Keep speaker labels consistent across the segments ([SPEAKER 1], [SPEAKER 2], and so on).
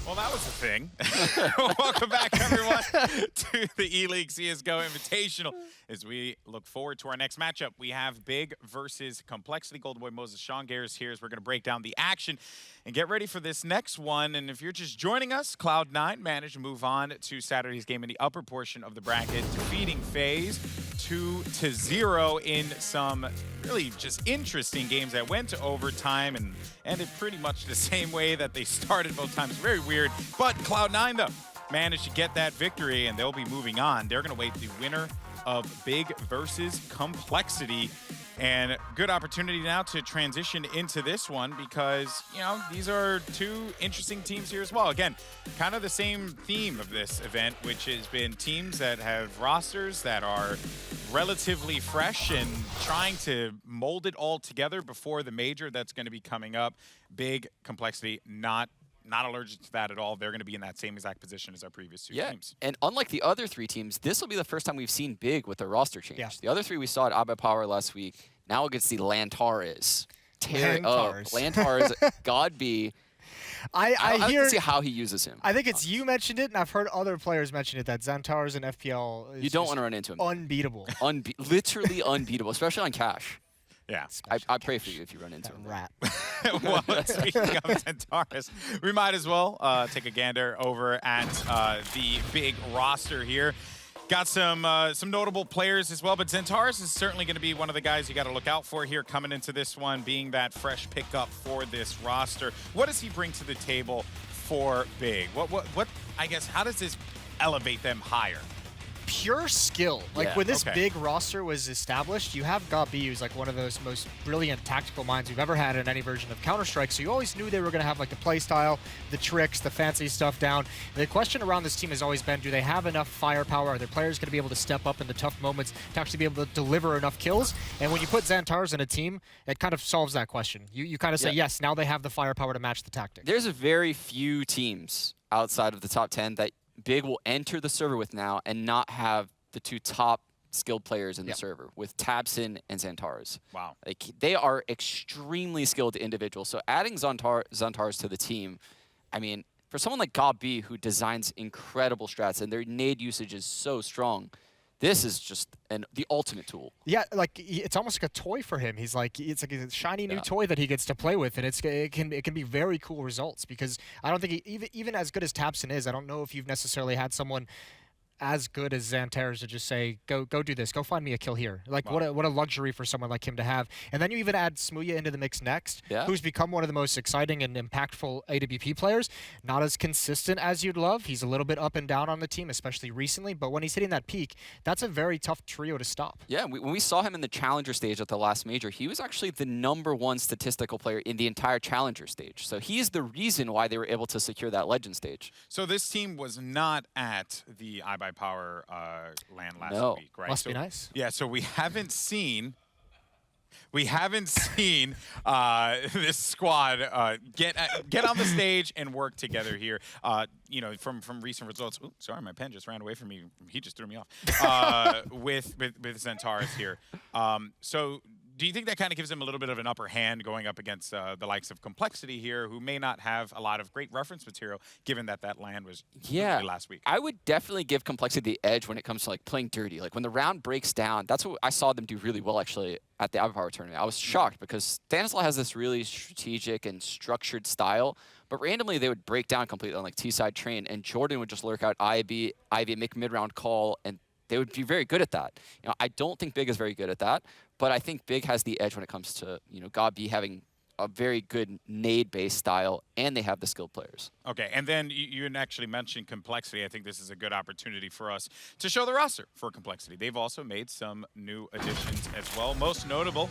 [SPEAKER 1] Well, that was the thing. Welcome back, everyone, to the Eleague Csgo Invitational. As we look forward to our next matchup, we have Big versus Complexity. Golden Boy Moses Sean Garris here as we're going to break down the action and get ready for this next one. And if you're just joining us, Cloud9 managed to move on to Saturday's game in the upper portion of the bracket, defeating FaZe 2-0 in some really just interesting games that went to overtime and ended pretty much the same way that they started both times. Very weird. But Cloud9, though, managed to get that victory, and they'll be moving on. They're going to wait the winner of Big versus Complexity. And good opportunity now to transition into this one because, you know, these are two interesting teams here as well. Again, kind of the same theme of this event, which has been teams that have rosters that are relatively fresh and trying to mold it all together before the major that's going to be coming up. Big, Complexity, not allergic to that at all. They're going to be in that same exact position as our previous two teams.
[SPEAKER 2] And unlike the other three teams, this will be the first time we've seen Big with a roster change. Yeah. The other three we saw at Overpass last week. Now we'll get to see Lantares. Tear it up. Lantares, God be. I can see how he uses him.
[SPEAKER 3] I think it's you mentioned it, and I've heard other players mention it, that Xantares and FPL is
[SPEAKER 2] you don't want to run into him.
[SPEAKER 3] Unbeatable.
[SPEAKER 2] Literally unbeatable, especially on cash.
[SPEAKER 1] Yeah.
[SPEAKER 2] I pray for you if you run into him.
[SPEAKER 3] Rat.
[SPEAKER 1] Well, speaking of Xantares, we might as well take a gander over at the Big roster here. Got some notable players as well, but Xantares is certainly going to be one of the guys you got to look out for here coming into this one, being that fresh pickup for this roster. What does he bring to the table for Big? What I guess, how does this elevate them higher?
[SPEAKER 3] Pure skill. Like when this Big roster was established, you have Gabi, who's like one of those most brilliant tactical minds we've ever had in any version of Counter-Strike. So you always knew they were going to have like the play style, the tricks, the fancy stuff down. The question around this team has always been, do they have enough firepower? Are their players going to be able to step up in the tough moments to actually be able to deliver enough kills? And when you put Xantares in a team, it kind of solves that question. You kind of say, yes, now they have the firepower to match the tactics.
[SPEAKER 2] There's a very few teams outside of the top 10 that Big will enter the server with now and not have the two top skilled players in the server with Tabson and Xantares.
[SPEAKER 1] Wow.
[SPEAKER 2] Like, they are extremely skilled individuals. So adding Xantares to the team, I mean, for someone like Gabi who designs incredible strats and their nade usage is so strong, this is just the ultimate tool. Yeah,
[SPEAKER 3] like it's almost like a toy for him. It's like a shiny new toy that he gets to play with, and it can be very cool results. Because I don't think even as good as Tabson is, I don't know if you've necessarily had someone as good as Xantares to just say, go do this, go find me a kill here. Like, what a luxury for someone like him to have. And then you even add Smooya into the mix next, who's become one of the most exciting and impactful AWP players. Not as consistent as you'd love. He's a little bit up and down on the team, especially recently. But when he's hitting that peak, that's a very tough trio to stop.
[SPEAKER 2] Yeah, when we saw him in the Challenger stage at the last major, he was actually the #1 statistical player in the entire Challenger stage. So he is the reason why they were able to secure that Legend stage.
[SPEAKER 1] So this team was not at the Power LAN last week, right?
[SPEAKER 3] Must be nice.
[SPEAKER 1] Yeah, so we haven't seen this squad get on the stage and work together here. You know, from recent results. Ooh, sorry, my pen just ran away from me. He just threw me off. With Xantares here. So do you think that kind of gives him a little bit of an upper hand going up against the likes of Complexity here, who may not have a lot of great reference material, given that LAN was last week?
[SPEAKER 2] I would definitely give Complexity the edge when it comes to like playing dirty. Like when the round breaks down, that's what I saw them do really well actually at the Overpower tournament. I was shocked because Stanislav has this really strategic and structured style, but randomly they would break down completely on like T-side train, and Jordan would just lurk out Ivy, make mid-round call, and they would be very good at that. You know, I don't think Big is very good at that, but I think Big has the edge when it comes to, you know, Gabi having a very good nade-based style, and they have the skilled players.
[SPEAKER 1] Okay, and then you actually mentioned Complexity. I think this is a good opportunity for us to show the roster for Complexity. They've also made some new additions as well. Most notable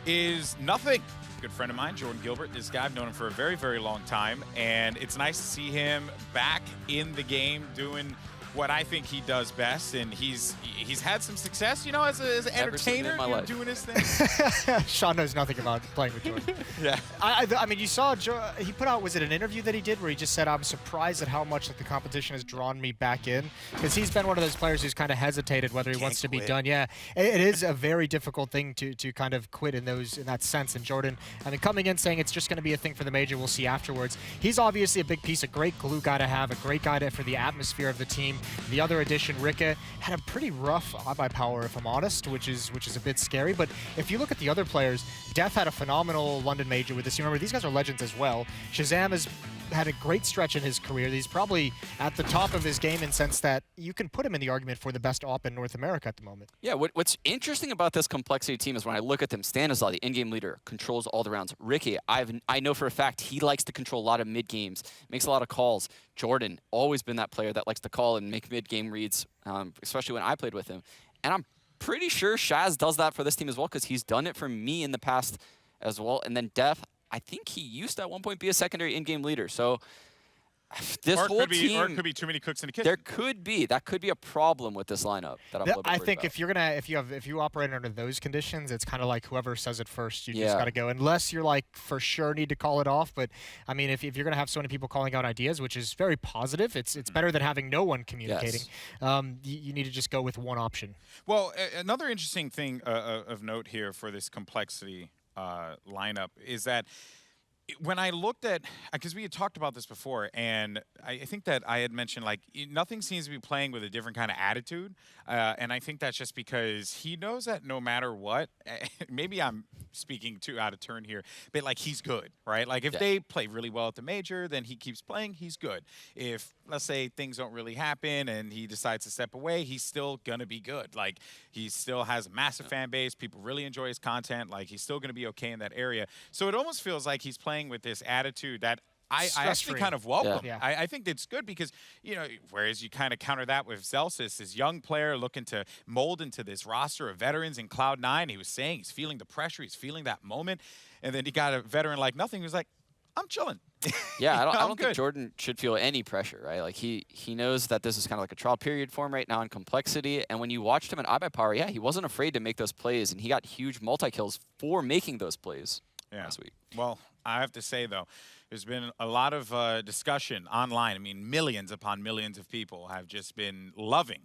[SPEAKER 1] is Nothing. Good friend of mine, Jordan Gilbert. This guy, I've known him for a very, very long time, and it's nice to see him back in the game doing what I think he does best, and he's had some success, you know, as an entertainer, doing his thing.
[SPEAKER 3] Sean knows nothing about playing with Jordan.
[SPEAKER 1] Yeah.
[SPEAKER 3] I mean, you saw he put out, was it an interview that he did where he just said, I'm surprised at how much like, the competition has drawn me back in, because he's been one of those players who's kind of hesitated whether he wants to be done. Yeah, it is a very difficult thing to kind of quit in that sense. And Jordan, I mean, coming in saying it's just going to be a thing for the major, we'll see afterwards. He's obviously a big piece, a great glue guy to have, a great guy for the atmosphere of the team. The other addition, Rika, had a pretty rough eye power, if I'm honest, which is a bit scary. But if you look at the other players, Def had a phenomenal London major with this. You remember, these guys are legends as well. Shazam has had a great stretch in his career. He's probably at the top of his game in sense that you can put him in the argument for the best op in North America at the moment.
[SPEAKER 2] Yeah, what's interesting about this complexity team is when I look at them, Stanislaw, the in-game leader, controls all the rounds. Ricky, I know for a fact he likes to control a lot of mid-games, makes a lot of calls. Jordan, always been that player that likes to call and make mid-game reads, especially when I played with him. And I'm pretty sure Shaz does that for this team as well, because he's done it for me in the past as well. And then Def, I think he used to at one point be a secondary in-game leader. So this whole team,
[SPEAKER 1] or it could be too many cooks in the kitchen.
[SPEAKER 2] There could be a problem with this lineup that I'm a little bit worried
[SPEAKER 3] think
[SPEAKER 2] about.
[SPEAKER 3] if you operate under those conditions, it's kind of like whoever says it first, you just got to go. Unless you're like for sure need to call it off. But I mean, if you're gonna have so many people calling out ideas, which is very positive, it's better than having no one communicating.
[SPEAKER 2] Yes.
[SPEAKER 3] You need to just go with one option.
[SPEAKER 1] Well, another interesting thing of note here for this complexity lineup is that when I looked at, because we had talked about this before, and I think that I had mentioned, like, nothing seems to be playing with a different kind of attitude, and I think that's just because he knows that no matter what, maybe I'm speaking too out of turn here, but, like, he's good, right? Like, if they play really well at the major, then he keeps playing, he's good. If, let's say, things don't really happen and he decides to step away, he's still going to be good. Like, he still has a massive fan base, people really enjoy his content, like, he's still going to be okay in that area. So it almost feels like he's playing with this attitude that I actually kind of welcome.
[SPEAKER 3] Yeah.
[SPEAKER 1] I think it's good because, you know, whereas you kind of counter that with Celsius, this young player looking to mold into this roster of veterans in Cloud9. He was saying he's feeling the pressure, he's feeling that moment. And then he got a veteran like nothing. He was like, I'm chilling.
[SPEAKER 2] Yeah, I don't think Jordan should feel any pressure, right? Like he knows that this is kind of like a trial period for him right now in complexity. And when you watched him in iBuyPower, yeah, he wasn't afraid to make those plays, and he got huge multi-kills for making those plays last week.
[SPEAKER 1] Well, I have to say, though, there's been a lot of discussion online. I mean, millions upon millions of people have just been loving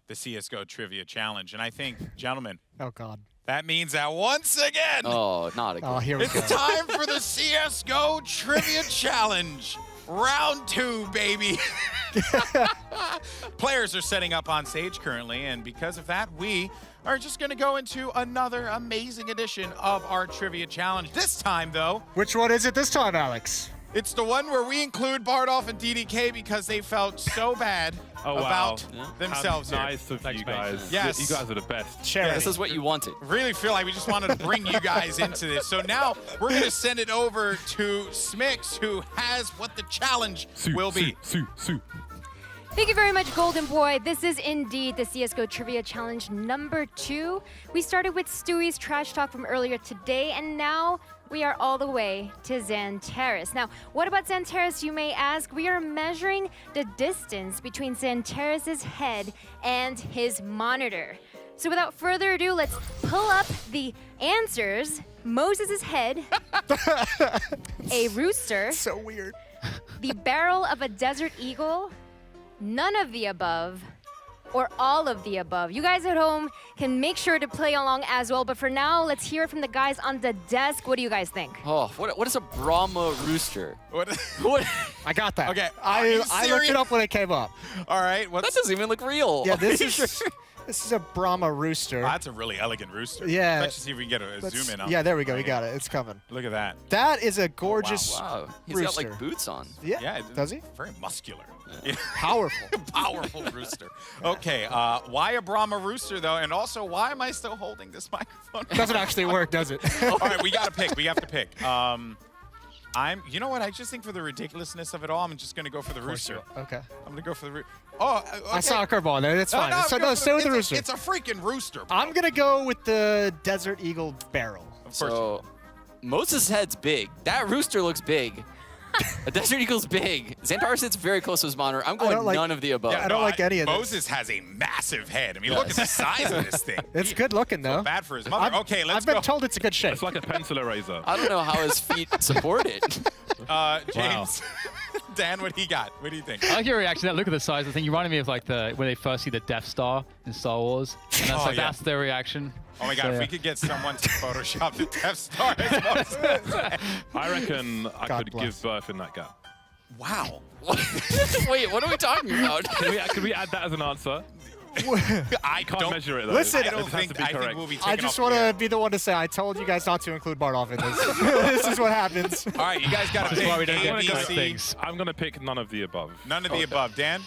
[SPEAKER 1] the CSGO Trivia Challenge. And I think, gentlemen,
[SPEAKER 3] oh, God.
[SPEAKER 1] That means that once again,
[SPEAKER 2] not again.
[SPEAKER 3] Oh, here we go.
[SPEAKER 1] It's time for the CSGO Trivia Challenge. Round 2, baby. Players are setting up on stage currently, and because of that, we are just going to go into another amazing edition of our Trivia Challenge. This time, though.
[SPEAKER 3] Which one is it this time, Alex?
[SPEAKER 1] It's the one where we include Bardolph and DDK because they felt so bad about themselves.
[SPEAKER 4] How nice of you guys.
[SPEAKER 1] Yes.
[SPEAKER 4] You guys are the best.
[SPEAKER 3] Charity.
[SPEAKER 2] This is what you wanted.
[SPEAKER 1] Really feel like we just wanted to bring you guys into this. So now we're going to send it over to Smix, who has what the challenge will be.
[SPEAKER 4] Sue.
[SPEAKER 5] Thank you very much, Golden Boy. This is indeed the CSGO Trivia Challenge number 2. We started with Stewie's trash talk from earlier today, and now we are all the way to Xantares. Now, what about Xantares, you may ask? We are measuring the distance between Xantares' head and his monitor. So without further ado, let's pull up the answers. Moses' head, a rooster,
[SPEAKER 3] So weird.
[SPEAKER 5] the barrel of a desert eagle, none of the above, or all of the above. You guys at home can make sure to play along as well, but for now, let's hear from the guys on the desk. What do you guys think?
[SPEAKER 2] Oh, what is a Brahma rooster?
[SPEAKER 1] What?
[SPEAKER 3] I got that.
[SPEAKER 1] Okay,
[SPEAKER 3] I looked it up when it came up.
[SPEAKER 1] All right.
[SPEAKER 2] That doesn't even look real.
[SPEAKER 3] Yeah,
[SPEAKER 2] Are
[SPEAKER 3] this
[SPEAKER 2] you
[SPEAKER 3] is
[SPEAKER 2] sure?
[SPEAKER 3] this is a Brahma rooster.
[SPEAKER 1] Oh, that's a really elegant rooster.
[SPEAKER 3] Yeah.
[SPEAKER 1] Let's just see if we can get a zoom in on
[SPEAKER 3] Yeah,
[SPEAKER 1] it.
[SPEAKER 3] there we go. We
[SPEAKER 1] Right
[SPEAKER 3] got
[SPEAKER 1] here.
[SPEAKER 3] it. It's coming.
[SPEAKER 1] Look at that.
[SPEAKER 3] That is a gorgeous
[SPEAKER 2] Wow. He's
[SPEAKER 3] rooster.
[SPEAKER 2] got like boots on.
[SPEAKER 3] Yeah, does he?
[SPEAKER 1] Very muscular.
[SPEAKER 3] Powerful.
[SPEAKER 1] Powerful rooster. Okay, why a Brahma rooster, though? And also, why am I still holding this microphone?
[SPEAKER 3] Doesn't actually work, does it?
[SPEAKER 1] All right, we got to pick. We have to pick. You know what? I just think for the ridiculousness of it all, I'm just going to go for the rooster.
[SPEAKER 3] Okay.
[SPEAKER 1] I'm going to go for the rooster. Oh, okay.
[SPEAKER 3] I saw a curveball there. That's fine. Stay with the rooster.
[SPEAKER 1] It's a freaking rooster. Bro.
[SPEAKER 3] I'm going to go with the Desert Eagle barrel.
[SPEAKER 1] Of course.
[SPEAKER 2] So Moses' head's big. That rooster looks big. A Desert Eagle's big. Xantar sits very close to his monitor. I'm going none of the above.
[SPEAKER 3] I don't like any of this.
[SPEAKER 1] Moses has a massive head. I mean, look at the size of this thing.
[SPEAKER 3] It's good looking, though.
[SPEAKER 1] Bad for his mother. Okay, let's
[SPEAKER 3] I've
[SPEAKER 1] go.
[SPEAKER 3] been told it's a good shape.
[SPEAKER 4] It's like a pencil eraser.
[SPEAKER 2] I don't know how his feet support it.
[SPEAKER 1] James, Dan, what he got? What do you think?
[SPEAKER 6] I like your reaction. Look at the size of the thing. You reminded me of like when they first see the Death Star in Star Wars. And that's that's their reaction.
[SPEAKER 1] Oh my God!
[SPEAKER 6] So,
[SPEAKER 1] if we could get someone to Photoshop the Death Star as Moses.
[SPEAKER 4] I reckon I
[SPEAKER 3] God
[SPEAKER 4] could
[SPEAKER 3] bless.
[SPEAKER 4] give birth in that gap.
[SPEAKER 1] Wow.
[SPEAKER 2] Wait, what are we talking about?
[SPEAKER 4] Can we add that as an answer?
[SPEAKER 1] I
[SPEAKER 4] Can't measure it though.
[SPEAKER 3] Listen,
[SPEAKER 1] I don't
[SPEAKER 4] It has to
[SPEAKER 1] think.
[SPEAKER 4] be
[SPEAKER 1] I think
[SPEAKER 4] correct.
[SPEAKER 1] we'll be taking
[SPEAKER 3] I just
[SPEAKER 1] off
[SPEAKER 3] want
[SPEAKER 1] the air.
[SPEAKER 3] to be the one to say I told you guys not to include Bardoff in this. This is what happens.
[SPEAKER 1] All right, you guys got to
[SPEAKER 6] That's
[SPEAKER 1] pick
[SPEAKER 6] why we don't
[SPEAKER 1] A,
[SPEAKER 6] get
[SPEAKER 1] B,
[SPEAKER 6] correct
[SPEAKER 1] C.
[SPEAKER 6] things.
[SPEAKER 4] I'm gonna pick none of the above.
[SPEAKER 1] None of the above. Dan.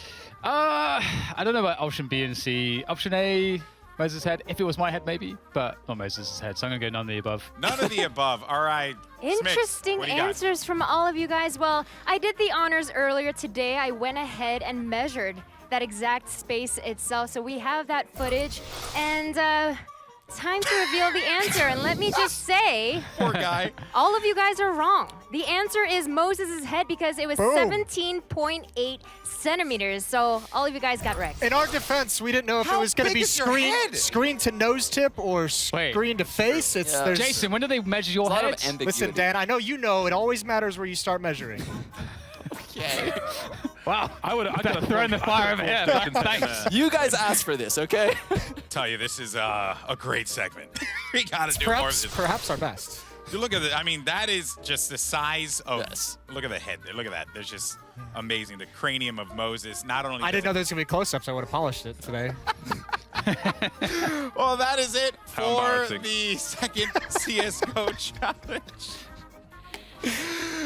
[SPEAKER 6] I don't know about option B and C. Option A, Moses' head. If it was my head, maybe, but not Moses' head. So I'm gonna go none of the above.
[SPEAKER 1] None of the above. All right. Smith,
[SPEAKER 5] Interesting
[SPEAKER 1] what do you got?
[SPEAKER 5] answers from all of you guys. Well, I did the honors earlier today. I went ahead and measured that exact space itself. So we have that footage. And time to reveal the answer. And let me just say,
[SPEAKER 1] Poor guy.
[SPEAKER 5] all of you guys are wrong. The answer is Moses' head because it was
[SPEAKER 3] Boom.
[SPEAKER 5] 17.8 centimeters. So all of you guys got wrecked.
[SPEAKER 3] In our defense, we didn't know if
[SPEAKER 1] How
[SPEAKER 3] it was going to
[SPEAKER 1] big
[SPEAKER 3] be
[SPEAKER 1] is your head?
[SPEAKER 3] screen to nose tip or screen to face. It's
[SPEAKER 2] Yeah.
[SPEAKER 3] there's
[SPEAKER 6] Jason, when do they measure your
[SPEAKER 2] A lot of
[SPEAKER 6] head?
[SPEAKER 2] ambiguity.
[SPEAKER 3] Listen, Dan, I know you know it always matters where you start measuring.
[SPEAKER 2] Okay.
[SPEAKER 6] Wow.
[SPEAKER 4] I could have
[SPEAKER 6] Thrown the fire over here. Thanks.
[SPEAKER 2] You guys asked for this, okay?
[SPEAKER 1] Tell you, this is a great segment. We got to do more of this.
[SPEAKER 3] Perhaps our best.
[SPEAKER 1] Dude, look at it. I mean, that is just the size of.
[SPEAKER 2] Yes.
[SPEAKER 1] Look at the head there. Look at that. There's just amazing. The cranium of Moses. Not only.
[SPEAKER 3] I didn't know there was going to be close-ups. I would have polished it today.
[SPEAKER 1] Well, that is it
[SPEAKER 4] How
[SPEAKER 1] for
[SPEAKER 4] embarrassing.
[SPEAKER 1] the second CS:GO challenge.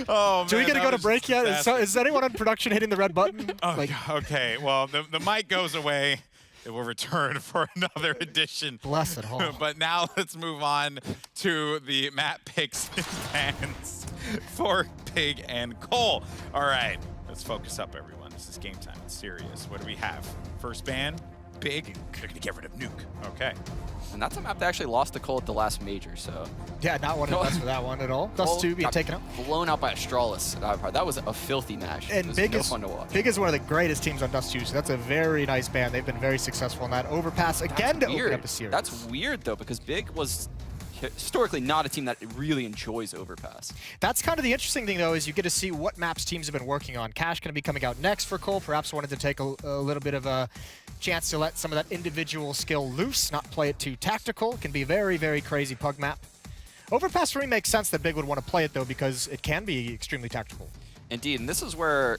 [SPEAKER 1] Oh man.
[SPEAKER 3] Do we get to
[SPEAKER 1] that
[SPEAKER 3] go to
[SPEAKER 1] was
[SPEAKER 3] break
[SPEAKER 1] just
[SPEAKER 3] yet?
[SPEAKER 1] disaster.
[SPEAKER 3] Is anyone on production hitting the red button?
[SPEAKER 1] Oh, okay. Well, the mic goes away. It will return for another edition.
[SPEAKER 3] Bless it all.
[SPEAKER 1] But now let's move on to the map picks and bans for Pig and Cole. All right, let's focus up, everyone. This is game time. It's serious. What do we have? First ban, Big. They're going to get rid of Nuke. Okay.
[SPEAKER 2] And that's a map that actually lost to Cole at the last major, so.
[SPEAKER 3] Yeah, not one of us for that one at all. Dust
[SPEAKER 2] Cole
[SPEAKER 3] 2 being
[SPEAKER 2] got
[SPEAKER 3] taken out.
[SPEAKER 2] blown out by Astralis at Overpass. That was a filthy match. It
[SPEAKER 3] And
[SPEAKER 2] was
[SPEAKER 3] Big
[SPEAKER 2] no
[SPEAKER 3] is
[SPEAKER 2] fun to watch.
[SPEAKER 3] Big is one of the greatest teams on Dust 2, so that's a very nice band. They've been very successful in that. Overpass again to open up a series.
[SPEAKER 2] That's weird, though, because Big was historically not a team that really enjoys Overpass.
[SPEAKER 3] That's kind of the interesting thing, though, is you get to see what maps teams have been working on. Cash going to be coming out next for Cole. Perhaps wanted to take a little bit of a chance to let some of that individual skill loose, not play it too tactical. It can be very, very crazy pug map. Overpass for me makes sense that Big would want to play it, though, because it can be extremely tactical.
[SPEAKER 2] Indeed, and this is where,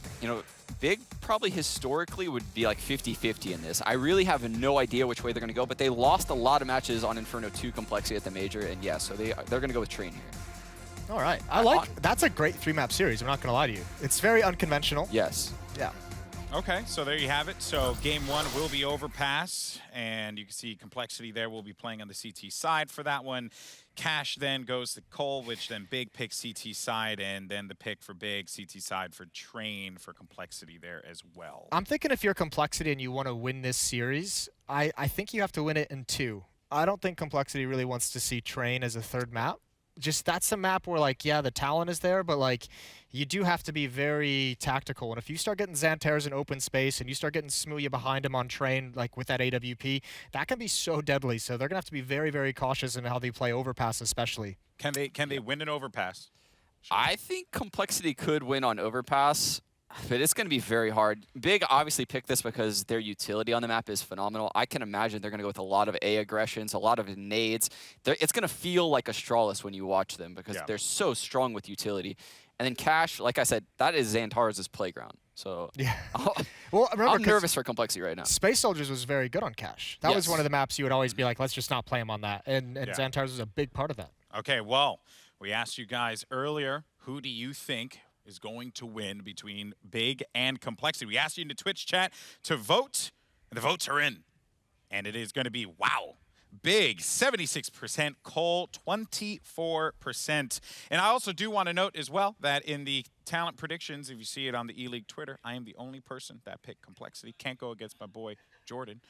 [SPEAKER 2] Big probably historically would be like 50-50 in this. I really have no idea which way they're going to go, but they lost a lot of matches on Inferno 2 Complexity at the major, and yeah, so they're going to go with Train here.
[SPEAKER 3] All right. That's a great 3-map series, I'm not going to lie to you. It's very unconventional.
[SPEAKER 2] Yes.
[SPEAKER 3] Yeah.
[SPEAKER 1] Okay, so there you have it. So game one will be Overpass, and you can see Complexity there. We'll be playing on the CT side for that one. Cash then goes to Cole, which then Big picks CT side, and then the pick for Big, CT side for Train for Complexity there as well.
[SPEAKER 3] I'm thinking if you're Complexity and you want to win this series, I think you have to win it in 2. I don't think Complexity really wants to see Train as a 3rd map. Just that's a map where, like, yeah, the talent is there, but, like, you do have to be very tactical. And if you start getting Xantares in open space and you start getting Smooya behind him on Train, like with that AWP, that can be so deadly. So they're going to have to be very, very cautious in how they play Overpass especially.
[SPEAKER 1] Can they win an Overpass?
[SPEAKER 2] I think Complexity could win on Overpass, but it's going to be very hard. Big obviously picked this because their utility on the map is phenomenal. I can imagine they're going to go with a lot of A aggressions, a lot of nades. It's going to feel like Astralis when you watch them because they're so strong with utility. And then Cash, like I said, that is Xantares' playground. So
[SPEAKER 3] Yeah. Well, remember,
[SPEAKER 2] I'm nervous for Complexity right now.
[SPEAKER 3] Space Soldiers was very good on Cash. That was
[SPEAKER 2] Yes.
[SPEAKER 3] one of the maps you would always be like, let's just not play him on that. And
[SPEAKER 1] Yeah.
[SPEAKER 3] Xantares was a big part of that.
[SPEAKER 1] Okay, well, we asked you guys earlier, who do you think is going to win between Big and Complexity? We asked you in the Twitch chat to vote, and the votes are in. And it is going to be, wow, Big, 76%, Cole, 24%. And I also do want to note as well that in the talent predictions, if you see it on the Eleague Twitter, I am the only person that picked Complexity. Can't go against my boy, Jordan.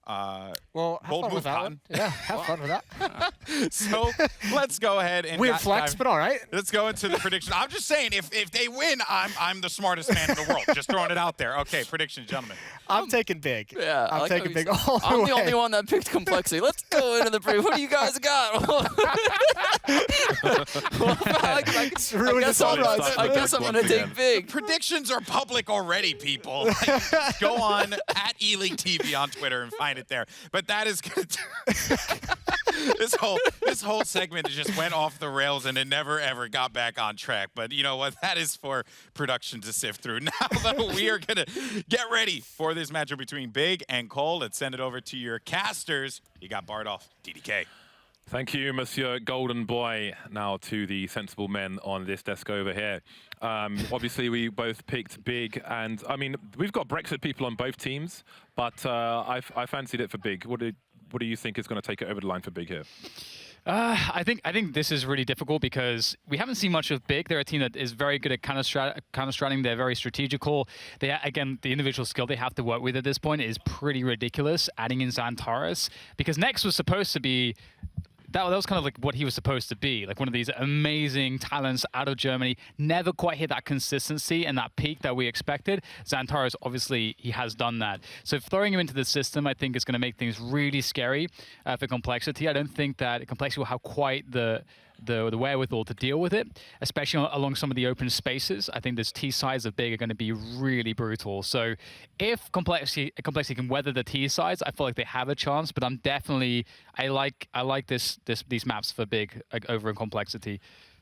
[SPEAKER 3] Well, have
[SPEAKER 1] Gold
[SPEAKER 3] fun
[SPEAKER 1] move
[SPEAKER 3] with that
[SPEAKER 1] cotton.
[SPEAKER 3] one. Yeah, have fun with that.
[SPEAKER 1] So let's go ahead and
[SPEAKER 3] Weird flex, but all right.
[SPEAKER 1] let's go into the prediction. I'm just saying, if they win, I'm the smartest man in the world. Just throwing it out there. Okay, predictions, gentlemen.
[SPEAKER 3] I'm taking big.
[SPEAKER 2] Yeah, I
[SPEAKER 3] I'm
[SPEAKER 2] like how
[SPEAKER 3] taking
[SPEAKER 2] you
[SPEAKER 3] big
[SPEAKER 2] said-
[SPEAKER 3] all the
[SPEAKER 2] I'm
[SPEAKER 3] way.
[SPEAKER 2] the only one that picked complexity. Let's go into the brief. What do you guys got? Well, I guess I'm going to take big.
[SPEAKER 1] Predictions are public already, people. Like, just go on at Eleague TV on Twitter and find it there. But that is good. This whole segment just went off the rails and it never ever got back on track. But you know what? That is for production to sift through. Now though, we are gonna get ready for this matchup between Big and Cole. Let's send it over to your casters. You got Bardolph, DDK.
[SPEAKER 4] Thank you, Monsieur Golden Boy. Now to the sensible men on this desk over here. Obviously, we both picked Big, and I mean, we've got Brexit people on both teams, but I fancied it for Big. What do you think is going to take it over the line for Big here?
[SPEAKER 6] I think this is really difficult because we haven't seen much of Big. They're a team that is very good at counter-strating. They're very strategical. Again, the individual skill they have to work with at this point is pretty ridiculous, adding in Xantares, because Nex was supposed to be that was kind of like what he was supposed to be, like one of these amazing talents out of Germany. Never quite hit that consistency and that peak that we expected. Xantares, obviously, he has done that. So throwing him into the system, I think, is going to make things really scary for Complexity. I don't think that Complexity will have quite the wherewithal to deal with it, especially along some of the open spaces. I think this T sides of Big are going to be really brutal. So if Complexity can weather the T sides, I feel like they have a chance. But I like these maps for Big over in Complexity.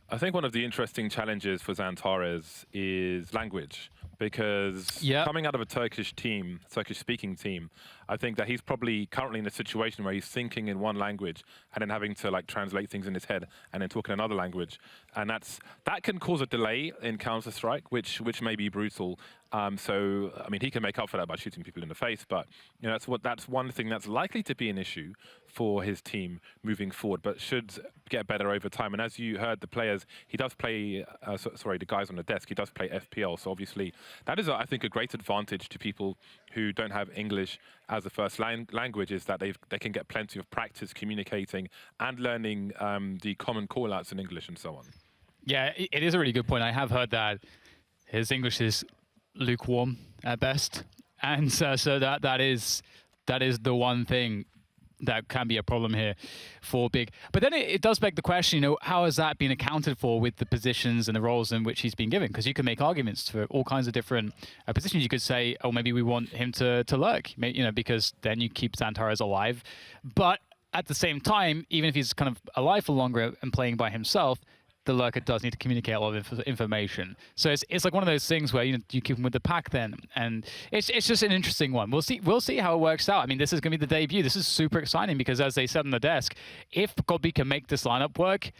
[SPEAKER 4] I think one of the interesting challenges for Xantares is language, because coming out of a Turkish-speaking team, I think that he's probably currently in a situation where he's thinking in one language and then having to like translate things in his head and then talk in another language, and that can cause a delay in Counter-Strike, which may be brutal. So I mean, he can make up for that by shooting people in the face, but you know that's one thing that's likely to be an issue for his team moving forward, but should get better over time. And as you heard, the players, he does play. The guys on the desk, he does play FPL. So obviously, that is, I think, a great advantage to people who don't have English as a first language, is that they can get plenty of practice communicating and learning the common call-outs in English and so on.
[SPEAKER 6] Yeah, it is a really good point. I have heard that his English is lukewarm at best, and so that is the one thing that can be a problem here for Big. But then it does beg the question, how has that been accounted for with the positions and the roles in which he's been given? Because you can make arguments for all kinds of different positions. You could say, oh, maybe we want him to lurk, because then you keep Xantares alive. But at the same time, even if he's kind of alive for longer and playing by himself, the lurker does need to communicate a lot of information. So it's like one of those things where you keep him with the pack then, and it's just an interesting one. We'll see how it works out. I mean, this is going to be the debut. This is super exciting because, as they said on the desk, if Godby can make this lineup work,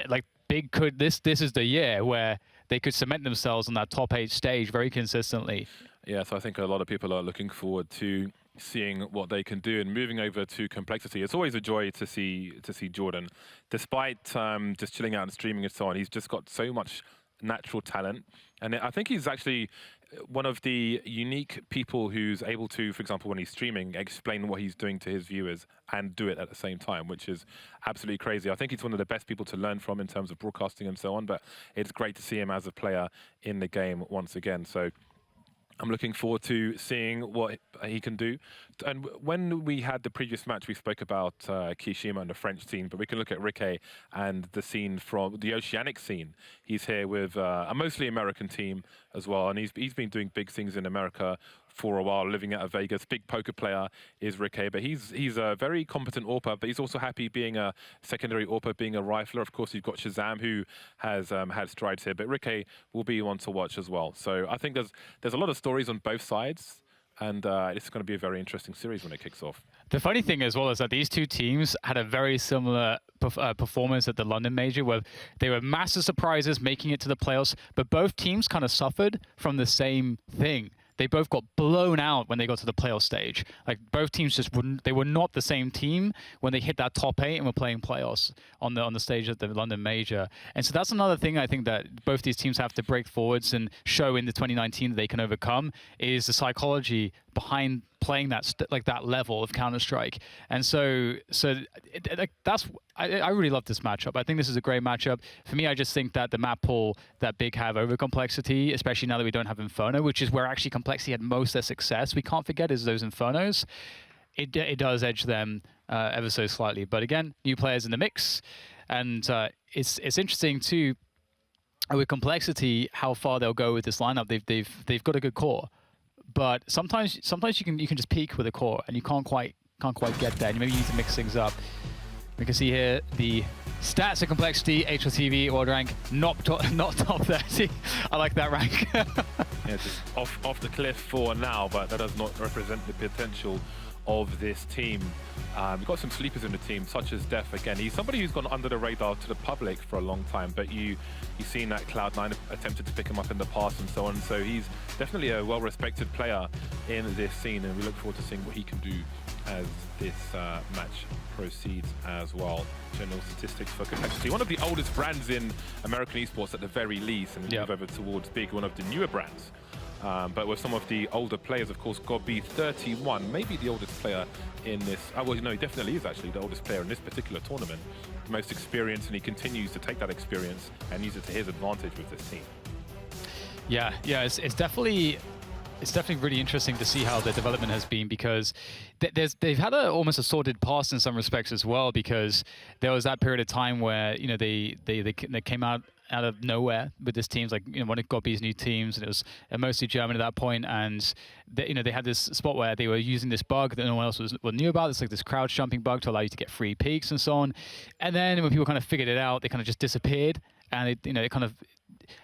[SPEAKER 6] like Big could. This is the year where they could cement themselves on that top 8 stage very consistently.
[SPEAKER 4] Yeah, so I think a lot of people are looking forward to seeing what they can do. And moving over to Complexity, it's always a joy to see Jordan, despite just chilling out and streaming and so on. He's just got so much natural talent, and I think he's actually one of the unique people who's able to, for example, when he's streaming, explain what he's doing to his viewers and do it at the same time, which is absolutely crazy. I think he's one of the best people to learn from in terms of broadcasting and so on, but it's great to see him as a player in the game once again. So I'm looking forward to seeing what he can do. And when we had the previous match, we spoke about Kishima and the French scene, but we can look at Ricky and the scene from the Oceanic scene. He's here with a mostly American team as well, and he's been doing big things in America for a while, living out of Vegas. Big poker player is Ricky, but he's a very competent AWPer, but he's also happy being a secondary AWPer, being a rifler. Of course, you've got Shazam, who has had strides here, but Ricky will be one to watch as well. So I think there's a lot of stories on both sides, and it's going to be a very interesting series when it kicks off.
[SPEAKER 6] The funny thing as well is that these two teams had a very similar performance at the London Major, where they were massive surprises making it to the playoffs, but both teams kind of suffered from the same thing. They both got blown out when they got to the playoff stage. Like, both teams they were not the same team when they hit that top 8 and were playing playoffs on the stage at the London Major. And so that's another thing I think that both these teams have to break forwards and show in the 2019 that they can overcome, is the psychology behind playing that that level of Counter-Strike. And so that's I really love this matchup. I think this is a great matchup. For me, I just think that the map pool that Big have over Complexity, especially now that we don't have Inferno, which is where actually Complexity had most of their success, we can't forget is those Infernos. It does edge them ever so slightly. But again, new players in the mix. And it's interesting too, with Complexity, how far they'll go with this lineup. They've got a good core. But sometimes you can just peak with a core and you can't quite get there. And maybe you need to mix things up. We can see here the stats of Complexity, HLTV, world rank, not top 30. I like that rank.
[SPEAKER 4] Yeah, just off the cliff for now, but that does not represent the potential of this team. We've got some sleepers in the team, such as Def again. He's somebody who's gone under the radar to the public for a long time, but you've seen that Cloud9 attempted to pick him up in the past and so on. So he's definitely a well-respected player in this scene, and we look forward to seeing what he can do as this match proceeds as well. General statistics for Complexity, one of the oldest brands in American esports at the very least, and we move over towards Big, one of the newer brands. But with some of the older players, of course, Godby 31, maybe the oldest player in this. Well, no, he definitely is actually the oldest player in this particular tournament. The most experienced, and he continues to take that experience and use it to his advantage with this team.
[SPEAKER 6] Yeah, it's definitely really interesting to see how the development has been, because they've had almost a sordid past in some respects as well, because there was that period of time where they came out of nowhere with this teams, like one of Godby's new teams, and it was mostly German at that point, and they had this spot where they were using this bug that no one else knew about. It's like this crouch jumping bug to allow you to get free peaks and so on. And then when people kind of figured it out, they kind of just disappeared, and it kind of,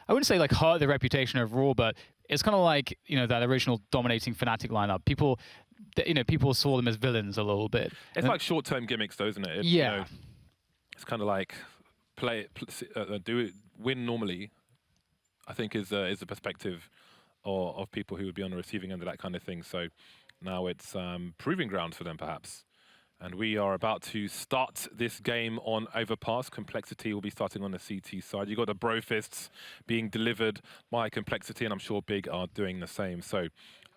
[SPEAKER 6] I wouldn't say like hurt their reputation overall, but it's kind of like that original dominating Fnatic lineup. People saw them as villains a little bit.
[SPEAKER 4] It's like short-term gimmicks, though, isn't it?
[SPEAKER 6] Yeah.
[SPEAKER 4] It's kind of like win normally, I think is the perspective of people who would be on the receiving end of that kind of thing. So now it's proving grounds for them, perhaps. And we are about to start this game on Overpass. Complexity will be starting on the CT side. You've got the bro fists being delivered by Complexity, and I'm sure Big are doing the same. So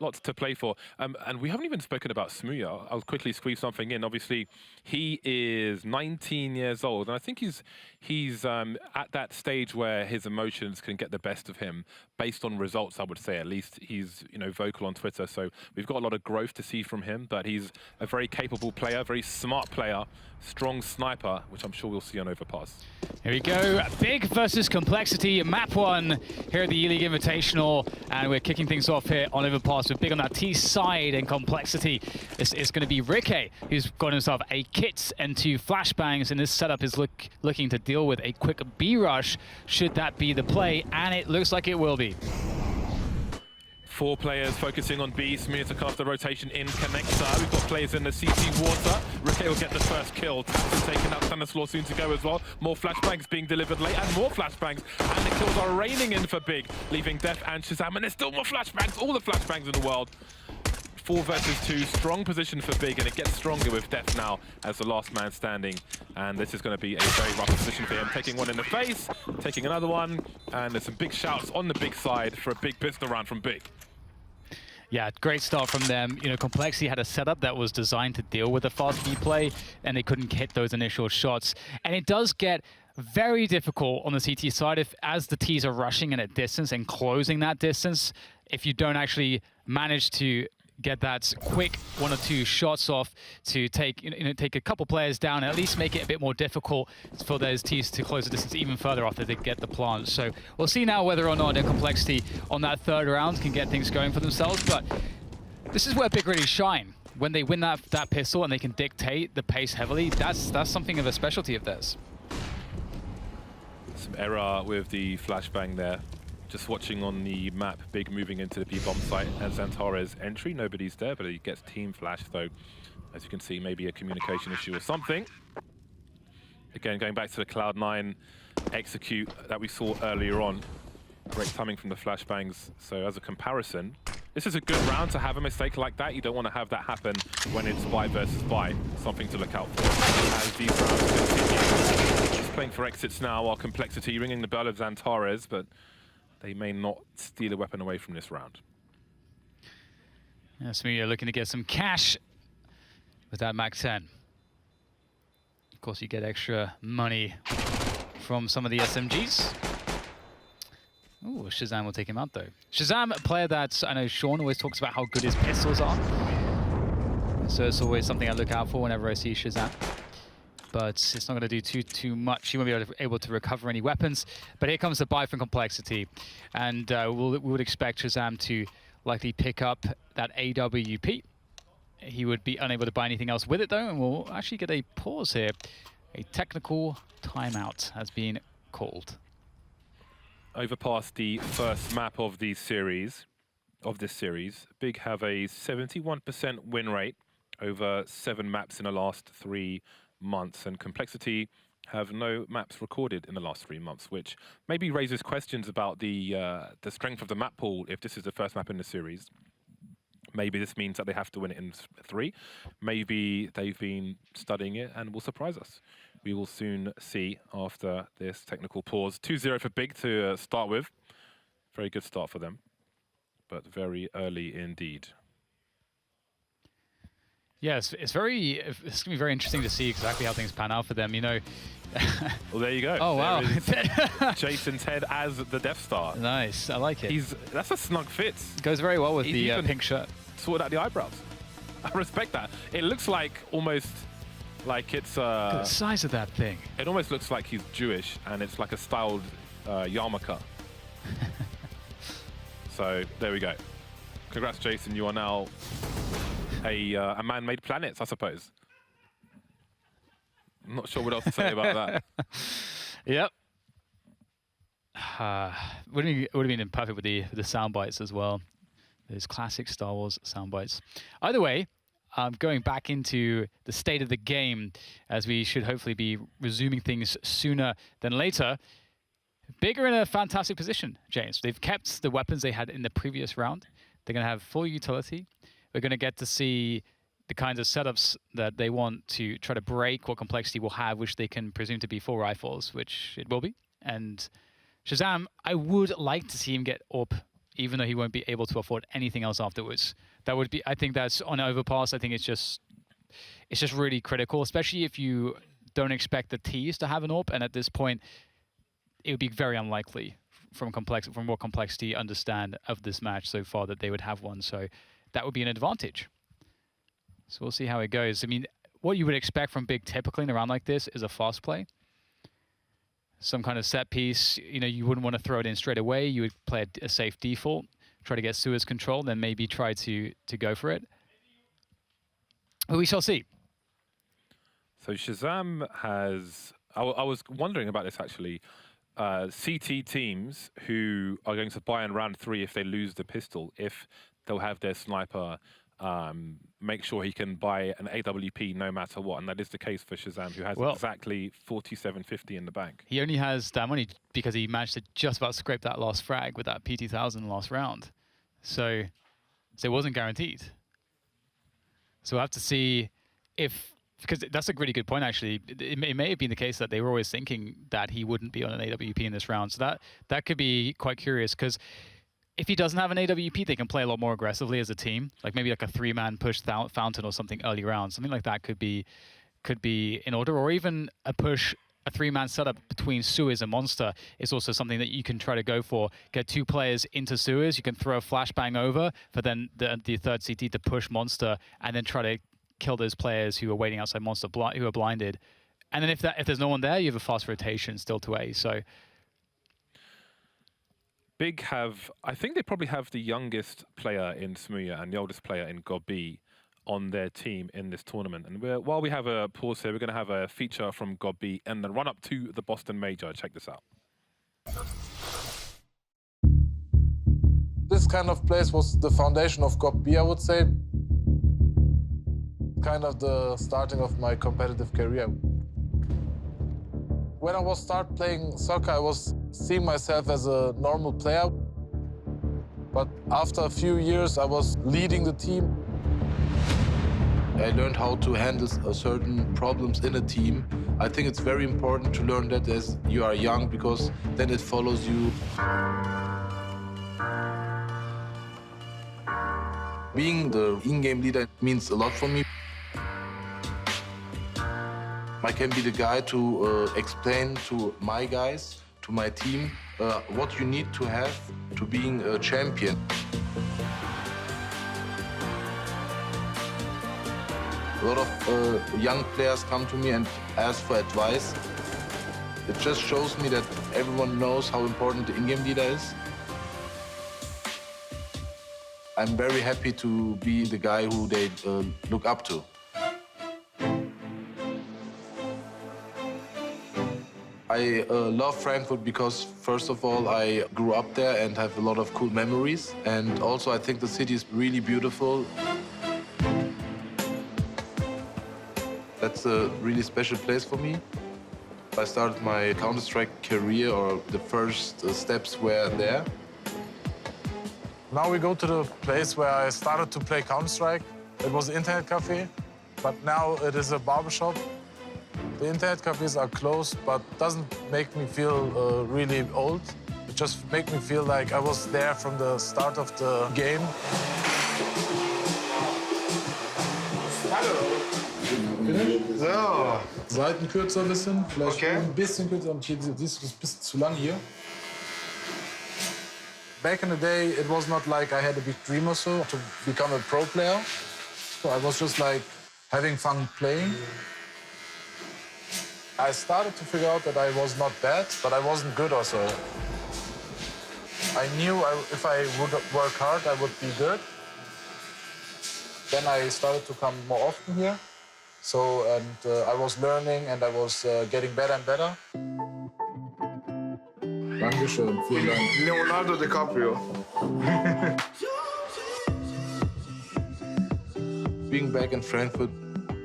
[SPEAKER 4] lots to play for. And we haven't even spoken about Smooya. I'll quickly squeeze something in. Obviously, he is 19 years old, and I think he's at that stage where his emotions can get the best of him based on results, I would say. At least he's vocal on Twitter, so we've got a lot of growth to see from him, but he's a very capable player, very smart player, strong sniper, which I'm sure we'll see on Overpass.
[SPEAKER 6] Here we go, Big versus Complexity, map 1 here at the Eleague Invitational, and we're kicking things off here on Overpass with Big on that T side, and Complexity is going to be Ricky, who's got himself a kit and 2 flashbangs, and this setup is looking to deal with a quick B rush, should that be the play, and it looks like it will be.
[SPEAKER 4] 4 players focusing on B. Smooya to cast the rotation in connector. We've got players in the CT water. Ricky will get the first kill. Taps is taken out. Stanislaw soon to go as well. More flashbangs being delivered late, and more flashbangs. And the kills are raining in for Big, leaving Def and Shazam. And there's still more flashbangs. All the flashbangs in the world. 4 versus 2. Strong position for Big, and it gets stronger with Def now as the last man standing. And this is going to be a very rough position for him. Taking one in the face, taking another one. And there's some big shouts on the Big side for a big pistol round from Big.
[SPEAKER 6] Yeah, great start from them. Complexity had a setup that was designed to deal with the fast B play, and they couldn't hit those initial shots. And it does get very difficult on the CT side as the Ts are rushing in at distance and closing that distance. If you don't actually manage to get that quick 1 or 2 shots off to take a couple players down, and at least make it a bit more difficult for those Ts to close the distance even further after they get the plant. So we'll see now whether or not their Complexity on that 3rd round can get things going for themselves. But this is where Big really shine. When they win that pistol and they can dictate the pace heavily, that's something of a specialty of theirs.
[SPEAKER 4] Some error with the flashbang there. Just watching on the map, Big moving into the B-bomb site as Xantares entry. Nobody's there, but he gets team flash, though. As you can see, maybe a communication issue or something. Again, going back to the Cloud9 execute that we saw earlier on. Great timing from the flashbangs. So as a comparison, this is a good round to have a mistake like that. You don't want to have that happen when it's buy versus buy. Something to look out for as these rounds continue. He's playing for exits now while Complexity ringing the bell of Xantares, but they may not steal a weapon away from this round.
[SPEAKER 6] Yeah, Smooya looking to get some cash with that Mac 10. Of course, you get extra money from some of the SMGs. Ooh, Shazam will take him out though. Shazam, a player that I know Sean always talks about how good his pistols are. So it's always something I look out for whenever I see Shazam. But it's not going to do too much. He won't be able to recover any weapons. But here comes the buy from Complexity. And we would expect Shazam to likely pick up that AWP. He would be unable to buy anything else with it though, and we'll actually get a pause here. A technical timeout has been called.
[SPEAKER 4] Overpass, the first map of this series. Big have a 71% win rate over 7 maps in the last 3 months, and Complexity have no maps recorded in the last 3 months, which maybe raises questions about the strength of the map pool if this is the first map in the series. Maybe this means that they have to win it in 3. Maybe they've been studying it and will surprise us. We will soon see after this technical pause. 2-0 for Big to start with. Very good start for them, but very early indeed.
[SPEAKER 6] Yes, it's going to be very interesting to see exactly how things pan out for them, you know.
[SPEAKER 4] Well, there you go.
[SPEAKER 6] Oh, wow.
[SPEAKER 4] Jason's head as the Death Star.
[SPEAKER 6] Nice, I like it.
[SPEAKER 4] That's a snug fit.
[SPEAKER 6] Goes very well with the pink shirt.
[SPEAKER 4] Sorted out the eyebrows. I respect that. It looks like almost like it's...
[SPEAKER 6] the size of that thing.
[SPEAKER 4] It almost looks like he's Jewish and it's like a styled yarmulke. So, there we go. Congrats, Jason. You are now a man-made planet, I suppose. I'm not sure what else to say about that.
[SPEAKER 6] Yep. Would have been perfect with the sound bites as well. Those classic Star Wars sound bites. Either way, going back into the state of the game, as we should hopefully be resuming things sooner than later. Big are in a fantastic position, James. They've kept the weapons they had in the previous round. They're going to have full utility. We're going to get to see the kinds of setups that they want to try to break what Complexity will have, which they can presume to be 4 rifles, which it will be. And Shazam, I would like to see him get up, even though he won't be able to afford anything else afterwards. That would be, I think that's on Overpass. I think it's just really critical, especially if you don't expect the T's to have an AWP. And at this point, it would be very unlikely from what Complexity understand of this match so far that they would have one. So that would be an advantage. So we'll see how it goes. I mean, what you would expect from Big typically in a round like this is a fast play. Some kind of set piece. You know, you wouldn't want to throw it in straight away. You would play a safe default, try to get Suez control, then maybe try to go for it. But we shall see.
[SPEAKER 4] So Shazam has... I was wondering about this actually. CT teams who are going to buy in round 3 if they lose the pistol, if they'll have their sniper make sure he can buy an AWP no matter what, and that is the case for Shazam, who has exactly 4750 in the bank.
[SPEAKER 6] He only has that money because he managed to just about scrape that last frag with that P2000 last round. So it wasn't guaranteed. So we'll have to see if... Because that's a really good point, actually. It may have been the case that they were always thinking that he wouldn't be on an AWP in this round. So that could be quite curious, because if he doesn't have an AWP, they can play a lot more aggressively as a team. Like maybe like a 3-man push fountain or something early round. Something like that could be in order. Or even a 3-man setup between Suez and Monster is also something that you can try to go for. Get 2 players into Suez. You can throw a flashbang over for then the third CT to push Monster, and then try to kill those players who are waiting outside Monster who are blinded. And then if there's no one there, you have a fast rotation still to A. So
[SPEAKER 4] Big have, I think they probably have the youngest player in Smooya and the oldest player in GOB on their team in this tournament. And while we have a pause here, we're going to have a feature from GOB and the run-up to the Boston Major. Check this out.
[SPEAKER 7] This kind of place was the foundation of GOB, I would say. Kind of the starting of my competitive career. When I was start playing soccer, I was seeing myself as a normal player. But after a few years, I was leading the team. I learned how to handle certain problems in a team. I think it's very important to learn that as you are young, because then it follows you. Being the in-game leader means a lot for me. I can be the guy to explain to my guys, to my team, what you need to have to being a champion. A lot of young players come to me and ask for advice. It just shows me that everyone knows how important the in-game leader is. I'm very happy to be the guy who they look up to. I love Frankfurt because, first of all, I grew up there and have a lot of cool memories. And also, I think the city is really beautiful. That's a really special place for me. I started my Counter-Strike career, or the first steps were there.
[SPEAKER 8] Now we go to the place where I started to play Counter-Strike. It was an internet cafe, but now it is a barbershop. The internet cafes are closed, but doesn't make me feel really old. It just makes me feel like I was there from the start of the game.
[SPEAKER 7] So.
[SPEAKER 8] Seiten kürzer ein bisschen, vielleicht ein bisschen kürzer. Und hier siehst du, das ist ein bisschen zu lang hier. Back in the day, it was not like I had a big dream or so to become a pro player. So I was just like having fun playing. I started to figure out that I was not bad, but I wasn't good also. I knew if I would work hard, I would be good. Then I started to come more often here. So, and I was learning and I was getting better and better. Dankeschön, vielen Dank.
[SPEAKER 7] Leonardo DiCaprio. Being back in Frankfurt,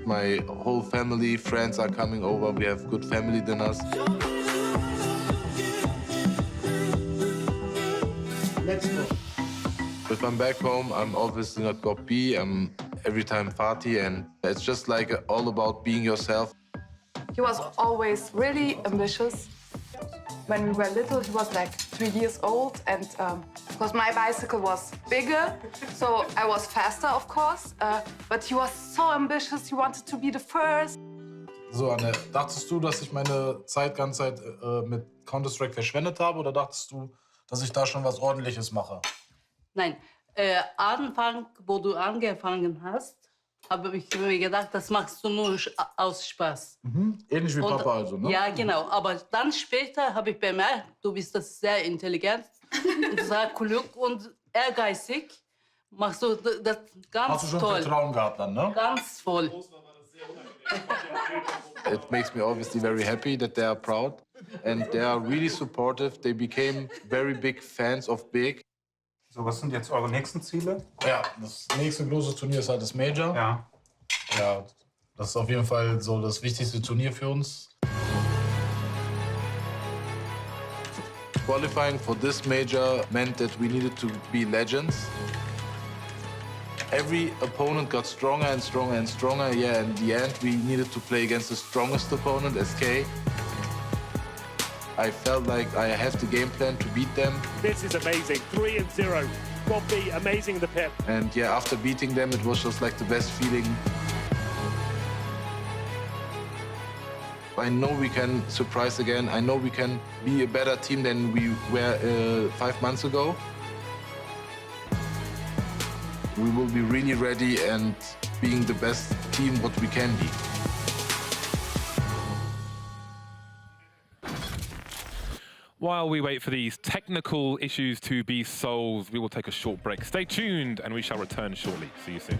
[SPEAKER 7] my whole family, friends are coming over. We have good family dinners.
[SPEAKER 9] Let's go.
[SPEAKER 7] If I'm back home, I'm obviously not got B. I'm every time party, and it's just like all about being yourself.
[SPEAKER 10] He was always really ambitious. When we were little, he was like 3 years old, and because my bicycle was bigger, so I was faster, of course. But he was so ambitious. He wanted to be the first.
[SPEAKER 8] So, Anne, dachtest du, dass ich meine ganze Zeit mit Counter-Strike verschwendet habe, oder dachtest du, dass ich da schon was Ordentliches mache?
[SPEAKER 9] Nein, Anfang, wo du angefangen hast, habe ich mir gedacht, das machst du nur aus Spaß.
[SPEAKER 8] Mhm. Ähnlich wie Papa also, ne?
[SPEAKER 9] Ja, genau. Aber dann später habe ich bemerkt, du bist das sehr intelligent und sehr klug und ehrgeizig. Machst du das ganz
[SPEAKER 8] Hast du schon
[SPEAKER 9] toll.
[SPEAKER 8] Vertrauen gehabt dann, ne?
[SPEAKER 9] Ganz voll.
[SPEAKER 7] It makes me obviously very happy that they are proud, and they are really supportive. They became very big fans of Big.
[SPEAKER 11] So, was sind jetzt eure nächsten Ziele?
[SPEAKER 8] Ja, das nächste große Turnier ist halt das Major.
[SPEAKER 11] Ja.
[SPEAKER 8] Ja, das ist auf jeden Fall so das wichtigste Turnier für uns.
[SPEAKER 7] Qualifying for this major meant that we needed to be legends. Every opponent got stronger and stronger and stronger. Yeah, in the end, we needed to play against the strongest opponent, SK. I felt like I have the game plan to beat them.
[SPEAKER 12] This is amazing. 3-0. Robbie, amazing the pip.
[SPEAKER 7] And yeah, after beating them, it was just like the best feeling. I know we can surprise again. I know we can be a better team than we were 5 months ago. We will be really ready and being the best team what we can be.
[SPEAKER 4] While we wait for these technical issues to be solved, we will take a short break. Stay tuned and we shall return shortly. See you soon.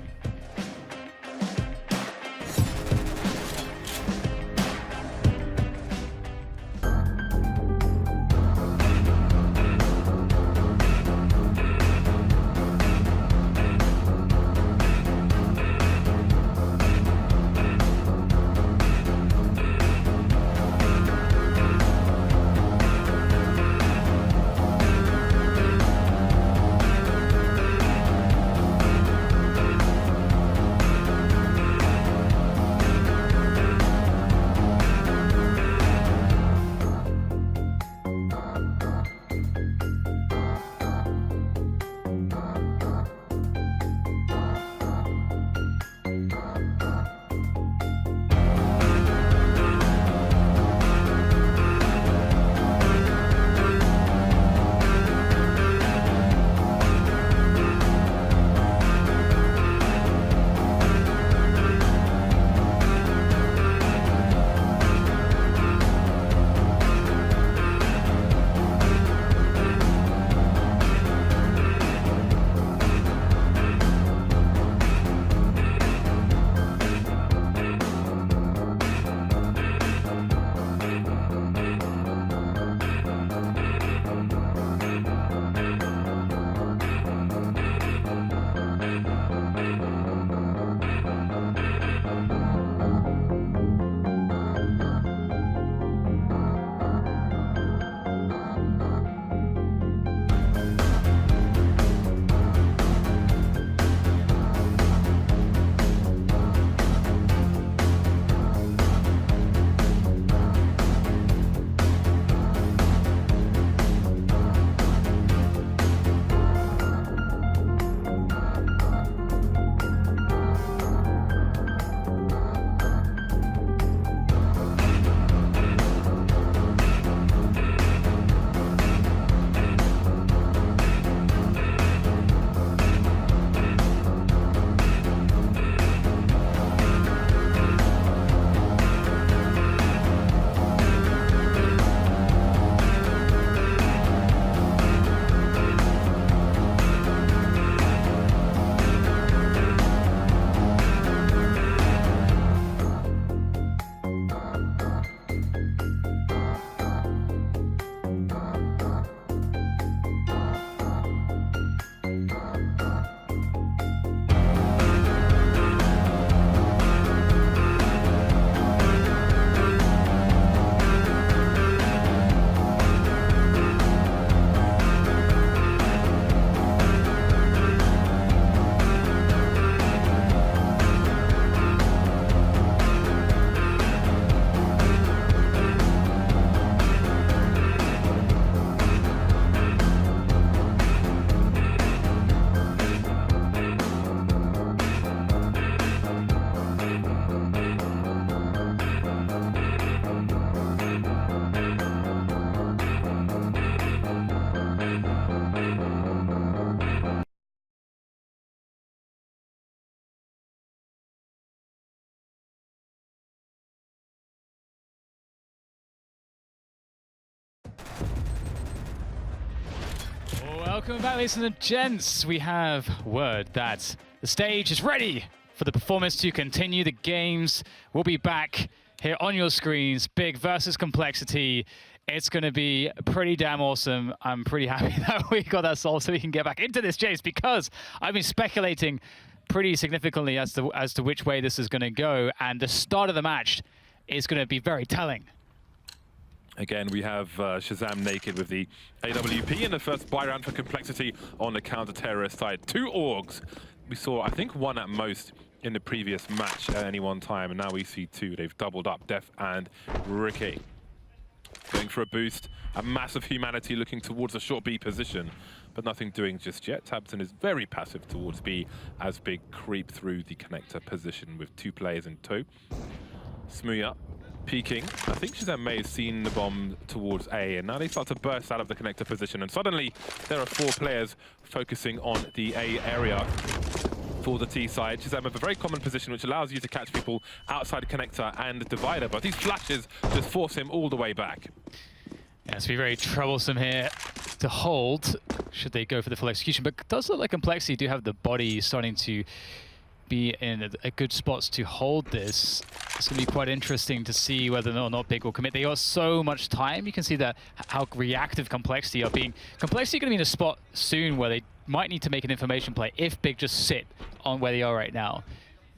[SPEAKER 6] Welcome back, ladies and gents. We have word that the stage is ready for the performance to continue. The games will be back here on your screens. Big versus Complexity. It's going to be pretty damn awesome. I'm pretty happy that we got that solved so we can get back into this, James, because I've been speculating pretty significantly as to which way this is going to go, and the start of the match is going to be very telling.
[SPEAKER 4] Again, we have Shazam naked with the AWP in the first buy round for Complexity on the counter-terrorist side. 2 Orgs. We saw, I think, 1 at most in the previous match at any one time, and now we see 2. They've doubled up, Def and Ricky. Going for a boost, a massive humanity looking towards a short B position, but nothing doing just yet. Tabson is very passive towards B as Big creep through the connector position with 2 players in tow. Smooya peeking. I think Shazam may have seen the bomb towards A, and now they start to burst out of the connector position, and suddenly there are 4 players focusing on the A area for the T side. Shazam have a very common position which allows you to catch people outside the connector and the divider, but these flashes just force him all the way back.
[SPEAKER 6] Yeah, it's be very troublesome here to hold, should they go for the full execution, but it does look like Complexity do have the body starting to be in a good spots to hold this. It's going to be quite interesting to see whether or not Big will commit. They got so much time. You can see that how reactive Complexity are being. Complexity are going to be in a spot soon where they might need to make an information play if Big just sit on where they are right now.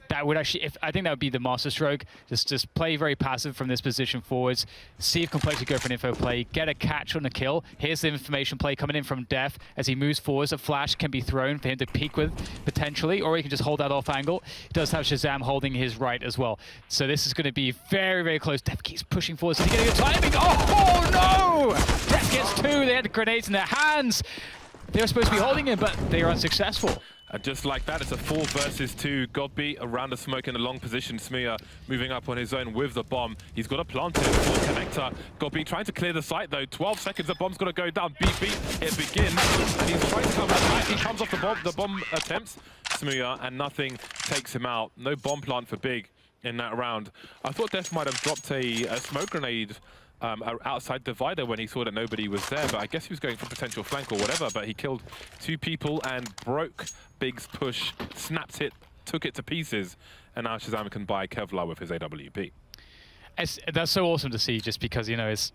[SPEAKER 6] That would actually, I think that would be the master stroke. Just play very passive from this position forwards. See if Complexity go for an info play. Get a catch on the kill. Here's the information play coming in from Def. As he moves forwards, a flash can be thrown for him to peek with, potentially, or he can just hold that off angle. He does have Shazam holding his right as well. So this is going to be very, very close. Def keeps pushing forwards. Is he getting a timing? Oh, no! Def gets 2. They had the grenades in their hands. They were supposed to be holding him, but they are unsuccessful.
[SPEAKER 4] And just like that, it's a 4 versus 2. Godby around the smoke in a long position. Smooya moving up on his own with the bomb. He's got a planted for connector. Godby trying to clear the site though. 12 seconds, the bomb's got to go down. Beat, it begins. And he's trying to come back. He comes off the bomb attempts Smooya, and nothing takes him out. No bomb plant for Big in that round. I thought Def might have dropped a smoke grenade outside divider when he saw that nobody was there, but I guess he was going for potential flank or whatever, but he killed 2 people and broke Big's push, snapped it, took it to pieces, and now Shazam can buy Kevlar with his AWP.
[SPEAKER 6] That's so awesome to see, just because, you know, it's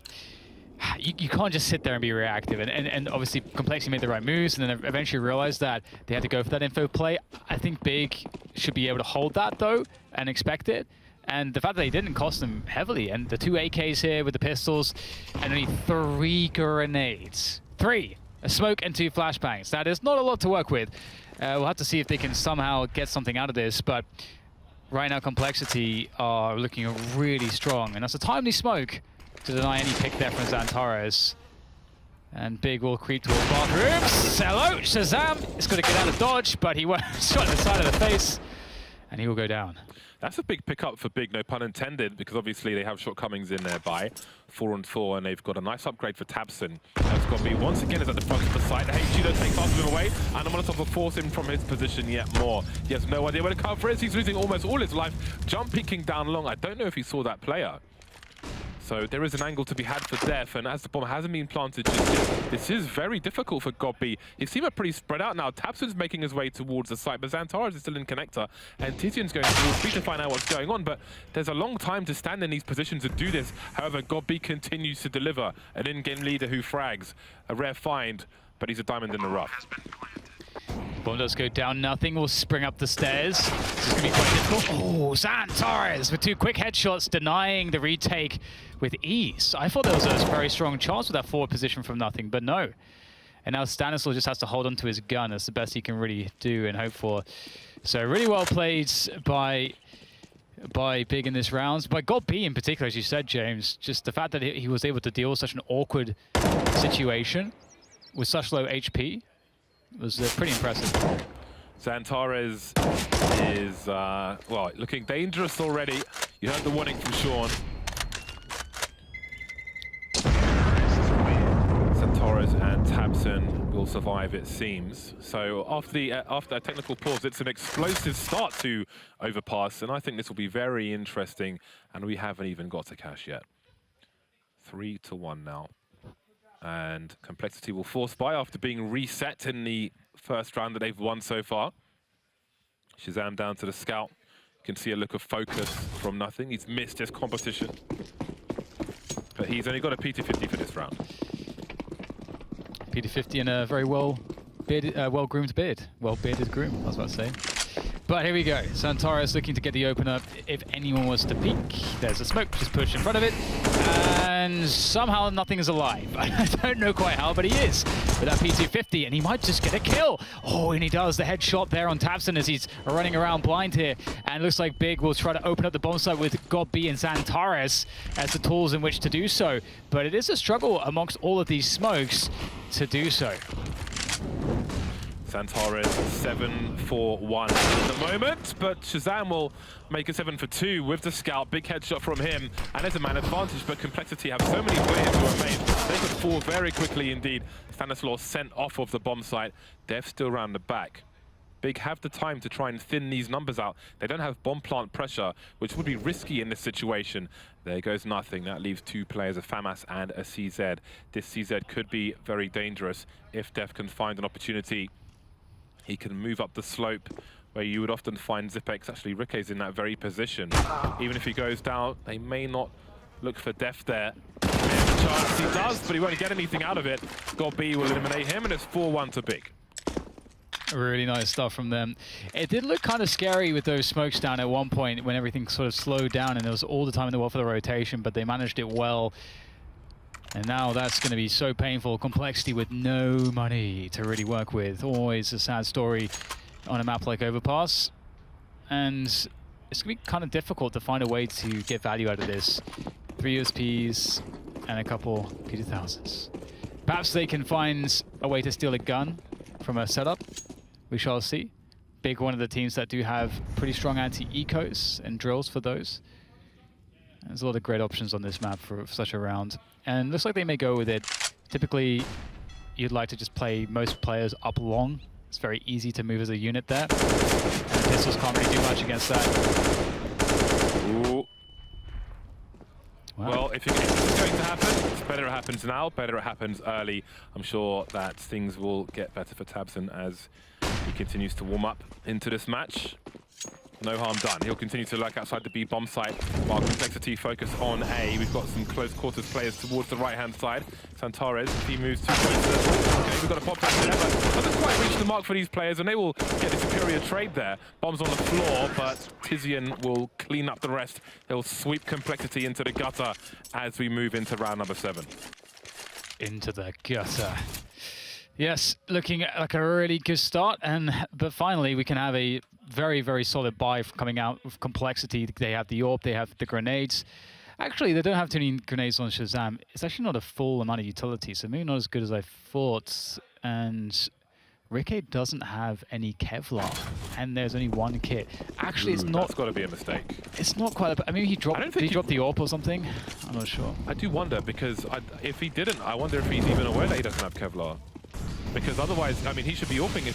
[SPEAKER 6] you can't just sit there and be reactive, and obviously Complexity made the right moves and then eventually realized that they had to go for that info play. I think Big should be able to hold that though and expect it. And the fact that they didn't cost them heavily, and the 2 AKs here with the pistols, and only 3 grenades. 3! A smoke and 2 flashbangs. That is not a lot to work with. We'll have to see if they can somehow get something out of this, but right now Complexity are looking really strong, and that's a timely smoke to deny any pick there from Xantares. And Big will creep towards bathrooms. Hello, Shazam! He's got to get out of dodge, but he went shot in the side of the face, and he will go down.
[SPEAKER 4] That's a big pickup for Big, no pun intended, because obviously they have shortcomings in their buy, 4-on-4, and they've got a nice upgrade for Tabson. That's got to be, once again, is at the front of the site. Judo takes half of him away, and Molotov will force him from his position yet more. He has no idea where the cover is. He's losing almost all his life. Jump peeking down long. I don't know if he saw that player. So there is an angle to be had for Def, and as the bomb hasn't been planted just yet, this is very difficult for Godby. He seems pretty spread out now. Tabson's making his way towards the site, but Xantares is still in connector, and Tizian's going towards B to find out what's going on, but there's a long time to stand in these positions and do this. However, Godby continues to deliver. An in-game leader who frags. A rare find, but he's a diamond in the rough.
[SPEAKER 6] Bomb does go down, nothing will spring up the stairs. This is going to be quite difficult. Oh, Xantares with 2 quick headshots, denying the retake with ease. I thought there was a very strong chance with that forward position from nothing, but no. And now Stanislaw just has to hold on to his gun. That's the best he can really do and hope for. So really well played by Big in this round. By Godby in particular, as you said, James. Just the fact that he was able to deal with such an awkward situation with such low HP was pretty impressive.
[SPEAKER 4] Xantares is, well, looking dangerous already. You heard the warning from Sean. Xantares and Tabson will survive, it seems. So after a technical pause, it's an explosive start to Overpass, and I think this will be very interesting, and we haven't even got to cash yet. 3-1 now. And Complexity will force buy after being reset in the first round that they've won so far. Shazam down to the scout. You can see a look of focus from nothing. He's missed his competition. But he's only got a P250 for this round.
[SPEAKER 6] P250 and a very well-groomed beard. Well-bearded groom, I was about to say. But here we go. Santaris looking to get the open up. If anyone was to peek, there's a smoke just pushed in front of it. And somehow nothing is alive. I don't know quite how, but he is. With that P250, and he might just get a kill. Oh, and he does the headshot there on tabseN as he's running around blind here. And it looks like Big will try to open up the bomb site with GodB and Santaris as the tools in which to do so. But it is a struggle amongst all of these smokes to do so.
[SPEAKER 4] Santaris 7-4-1 at the moment, but Shazam will make a 7-for-2 with the scout. Big headshot from him, and there's a man advantage, but Complexity have so many players who are made. They could fall very quickly indeed. Stanislaw sent off of the bomb site. Dev still round the back. Big have the time to try and thin these numbers out. They don't have bomb plant pressure, which would be risky in this situation. There goes nothing. That leaves two players, a FAMAS and a CZ. This CZ could be very dangerous if Dev can find an opportunity. He can move up the slope where you would often find Zipex. Actually, Ricke's in that very position. Even if he goes down, they may not look for Def there. There's a chance he does, but he won't get anything out of it. GodB will eliminate him, and it's 4-1 to Big.
[SPEAKER 6] Really nice stuff from them. It did look kind of scary with those smokes down at one point when everything sort of slowed down and there was all the time in the world for the rotation, but they managed it well. And now that's going to be so painful. Complexity with no money to really work with. Always a sad story on a map like Overpass. And it's going to be kind of difficult to find a way to get value out of this. 3 USPs and a couple P2000s. Perhaps they can find a way to steal a gun from a setup. We shall see. Big one of the teams that do have pretty strong anti-ecos and drills for those. There's a lot of great options on this map for such a round. And looks like they may go with it. Typically, you'd like to just play most players up long. It's very easy to move as a unit there. And pistols can't really do much against that.
[SPEAKER 4] Ooh.
[SPEAKER 6] Wow.
[SPEAKER 4] Well, if it's going to happen, it's better it happens now, better it happens early. I'm sure that things will get better for tabseN as he continues to warm up into this match. No harm done. He'll continue to lurk outside the B bomb site while Complexity focus on A. We've got some close quarters players towards the right-hand side. Santaris, he moves too close. Okay, we've got a pop back there, but doesn't quite reach the mark for these players, and they will get the superior trade there. Bombs on the floor, but Tizian will clean up the rest. He'll sweep Complexity into the gutter as we move into round number 7.
[SPEAKER 6] Into the gutter. Yes, looking like a really good start, but finally we can have a very, very solid buy coming out with Complexity. They have the AWP, they have the grenades. Actually, they don't have too many grenades on Shazam. It's actually not a full amount of utility, so maybe not as good as I thought. And Rikke doesn't have any Kevlar, and there's only one kit. Actually, it's not.
[SPEAKER 4] That's got to be a mistake.
[SPEAKER 6] It's not quite. I mean, he dropped. Did he drop the AWP or something? I'm not sure.
[SPEAKER 4] I do wonder because if he didn't, I wonder if he's even aware that he doesn't have Kevlar. Because otherwise, I mean, he should be AWPing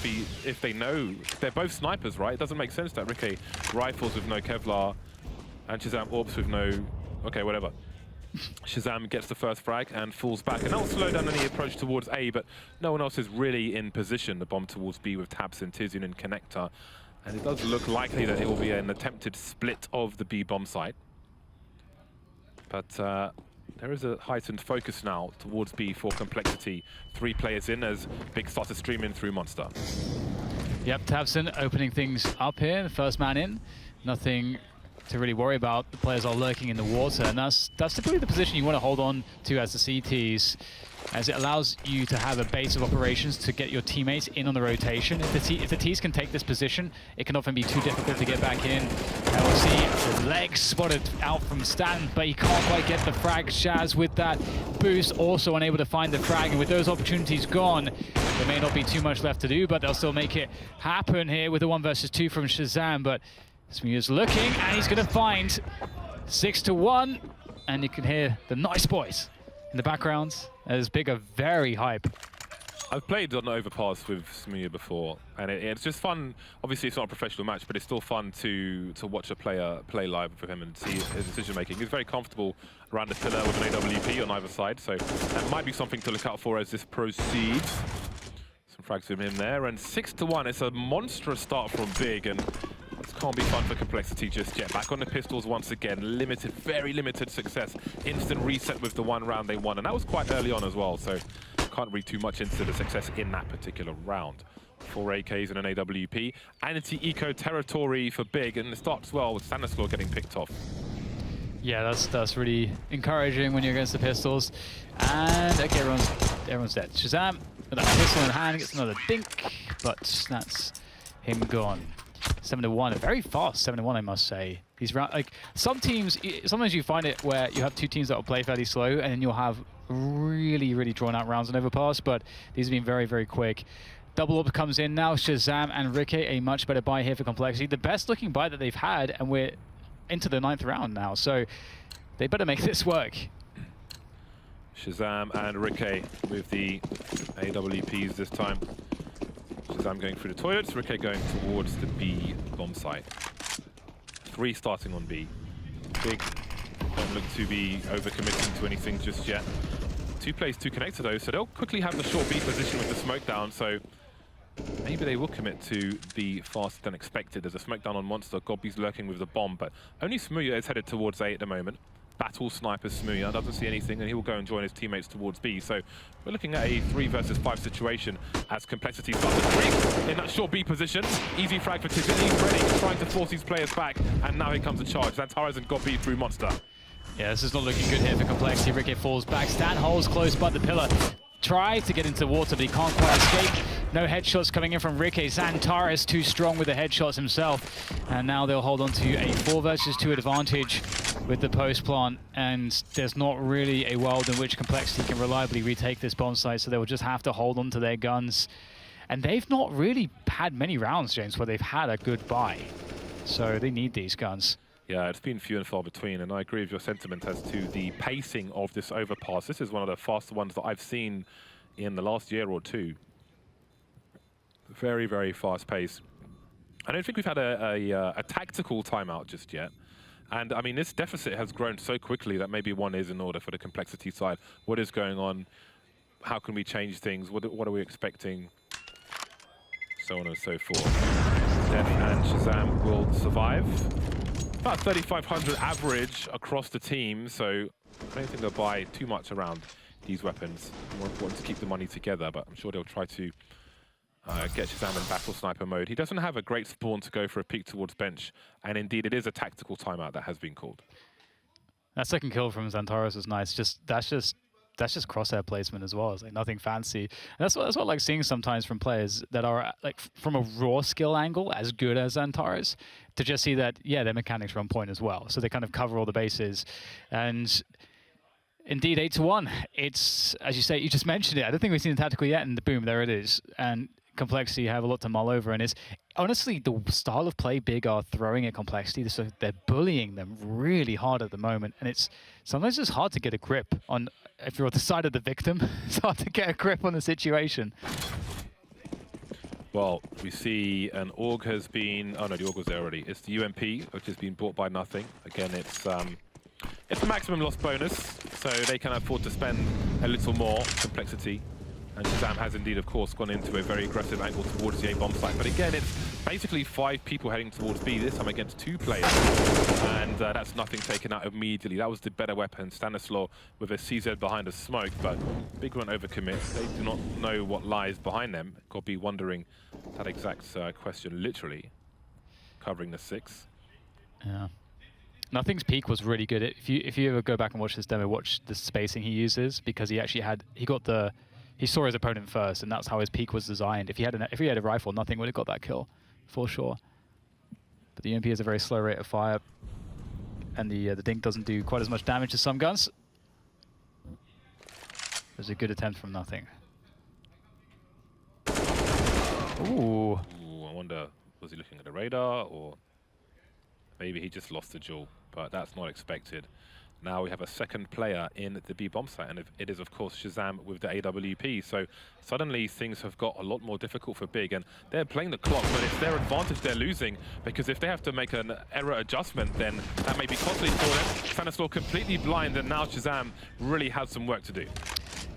[SPEAKER 4] if they know. They're both snipers, right? It doesn't make sense that Rikke rifles with no Kevlar and Shazam AWPs with no... Okay, whatever. Shazam gets the first frag and falls back. And that will slow down any approach towards A, but no one else is really in position. The bomb towards B with tabseN, Tizian and Connector. And it does look likely that it will be an attempted split of the B bomb site. But... there is a heightened focus now towards B for Complexity. 3 players in as Big starts to stream in through Monster.
[SPEAKER 6] Yep, tabseN opening things up here. The first man in. Nothing to really worry about. The players are lurking in the water, and that's typically the position you want to hold on to as the CTs, as it allows you to have a base of operations to get your teammates in on the rotation. If the Ts can take this position, it can often be too difficult to get back in. And we'll see the legs spotted out from Stan, but he can't quite get the frag. Shaz with that boost, also unable to find the frag, and with those opportunities gone, there may not be too much left to do, but they'll still make it happen here with the 1 versus 2 from Shazam. But Smear's looking, and he's going to find 6-1, and you can hear the nice boys in the background. As Big are very hype.
[SPEAKER 4] I've played on Overpass with Smooya before, and it's just fun. Obviously, it's not a professional match, but it's still fun to watch a player play live with him and see his decision making. He's very comfortable around the pillar with an AWP on either side, so that might be something to look out for as this proceeds. Some frags from him there, and 6-1. It's a monstrous start from Big, and this can't be fun for Complexity just yet. Back on the pistols once again. Limited, very limited success. Instant reset with the one round they won, and that was quite early on as well, so can't read too much into the success in that particular round. 4 AKs and an AWP. Anti-eco territory for Big, and it starts well with Stanislaw getting picked off.
[SPEAKER 6] Yeah, that's really encouraging when you're against the pistols. And okay, everyone's dead. Shazam with that pistol in hand gets another dink, but that's him gone. 7-1, very fast 7-1, I must say. These round, like some teams, sometimes you find it where you have two teams that will play fairly slow, and then you'll have really drawn out rounds on Overpass, but these have been very quick. Double up comes in now. Shazam and Ricky, a much better buy here for Complexity. The best looking buy that they've had, and we're into the 9th round now, so they better make this work.
[SPEAKER 4] Shazam and Ricky with the AWPs this time. Shazam going through the toilets, Ricky going towards the B bomb site. 3 starting on B. Big don't look to be overcommitting to anything just yet. 2 plays, 2 connected though, so they'll quickly have the short B position with the smoke down, so maybe they will commit to B faster than expected. There's a smoke down on Monster, Gobby's lurking with the bomb, but only Smooya is headed towards A at the moment. Battle sniper Smooya doesn't see anything, and he will go and join his teammates towards B. So we're looking at a 3 versus 5 situation as Complexity starts to creep in that short B position. Easy frag for Tijan. He's ready, trying to force these players back, and now here comes the charge. Zantares and Gobby through Monster.
[SPEAKER 6] Yeah, this is not looking good here for Complexity. Ricky falls back. Stan holds close by the pillar. Tries to get into the water, but he can't quite escape. No headshots coming in from Ricky. Zantares too strong with the headshots himself. And now they'll hold on to a 4 versus 2 advantage with the post plant. And there's not really a world in which Complexity can reliably retake this bomb site, so they will just have to hold on to their guns. And they've not really had many rounds, James, where they've had a good buy. So they need these guns.
[SPEAKER 4] Yeah, it's been few and far between, and I agree with your sentiment as to the pacing of this Overpass. This is one of the faster ones that I've seen in the last year or two. Very fast pace. I don't think we've had a tactical timeout just yet. And I mean, this deficit has grown so quickly that maybe one is in order for the Complexity side. What is going on? How can we change things? What are we expecting? So on and so forth. Death and Shazam will survive. About 3,500 average across the team, so I don't think they'll buy too much around these weapons. More important to keep the money together, but I'm sure they'll try to get Shazam in battle sniper mode. He doesn't have a great spawn to go for a peek towards bench, and indeed it is a tactical timeout that has been called.
[SPEAKER 6] That second kill from Zantares was nice. That's just crosshair placement as well. It's like nothing fancy. And that's what I like seeing sometimes from players that are like from a raw skill angle as good as Zantares, to just see that, yeah, their mechanics are on point as well. So they kind of cover all the bases. And indeed, 8-1. It's, as you say, you just mentioned it. I don't think we've seen it tactical yet, and boom, there it is. And Complexity have a lot to mull over, and it's honestly the style of play Big are throwing at Complexity. So they're bullying them really hard at the moment, and it's sometimes just hard to get a grip on. If you're on the side of the victim, it's hard to get a grip on the situation.
[SPEAKER 4] Well, we see an AUG has been... Oh no, the AUG was there already. It's the UMP, which has been bought by nothing. Again, it's maximum loss bonus, so they can afford to spend a little more. Complexity. And Shazam has indeed, of course, gone into a very aggressive angle towards the A bomb site. But again, it's basically 5 people heading towards B, this time against 2 players. And that's nothing taken out immediately. That was the better weapon. Stanislaw with a CZ behind a smoke, but Big won't overcommit. They do not know what lies behind them. Could be wondering that exact question, literally covering the 6.
[SPEAKER 6] Yeah. Nothing's peak was really good. If you ever go back and watch this demo, watch the spacing he uses, because he actually had, he saw his opponent first, and that's how his peak was designed. If he had a rifle, nothing would have got that kill, for sure. But the UMP has a very slow rate of fire, and the dink doesn't do quite as much damage as some guns. It was a good attempt from nothing. Ooh.
[SPEAKER 4] Ooh, I wonder, was he looking at the radar, or maybe he just lost the duel? But that's not expected. Now we have a second player in the B bomb site, and it is of course Shazam with the AWP. So suddenly things have got a lot more difficult for Big, and they're playing the clock, but it's their advantage they're losing, because if they have to make an error adjustment, then that may be costly for them. Stanislaw completely blind, and now Shazam really has some work to do.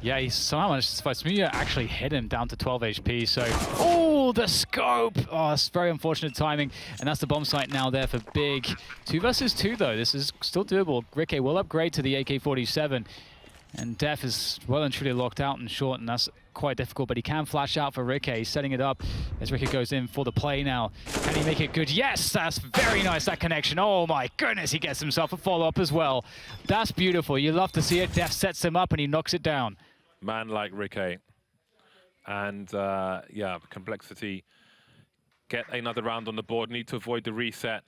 [SPEAKER 6] Yeah, he's somehow managed to Smooya actually hit him down to 12 HP, so... Oh, the scope! Oh, it's very unfortunate timing, and that's the bomb site now there for Big. 2 versus 2, though. This is still doable. Rikke will upgrade to the AK-47, and Def is well and truly locked out and short, and that's quite difficult, but he can flash out for Rikke. He's setting it up as Rikke goes in for the play now. Can he make it good? Yes, that's very nice, that connection. Oh my goodness, he gets himself a follow-up as well. That's beautiful. You love to see it. Def sets him up, and he knocks it down.
[SPEAKER 4] Man like Rikke. And yeah, Complexity get another round on the board, need to avoid the reset.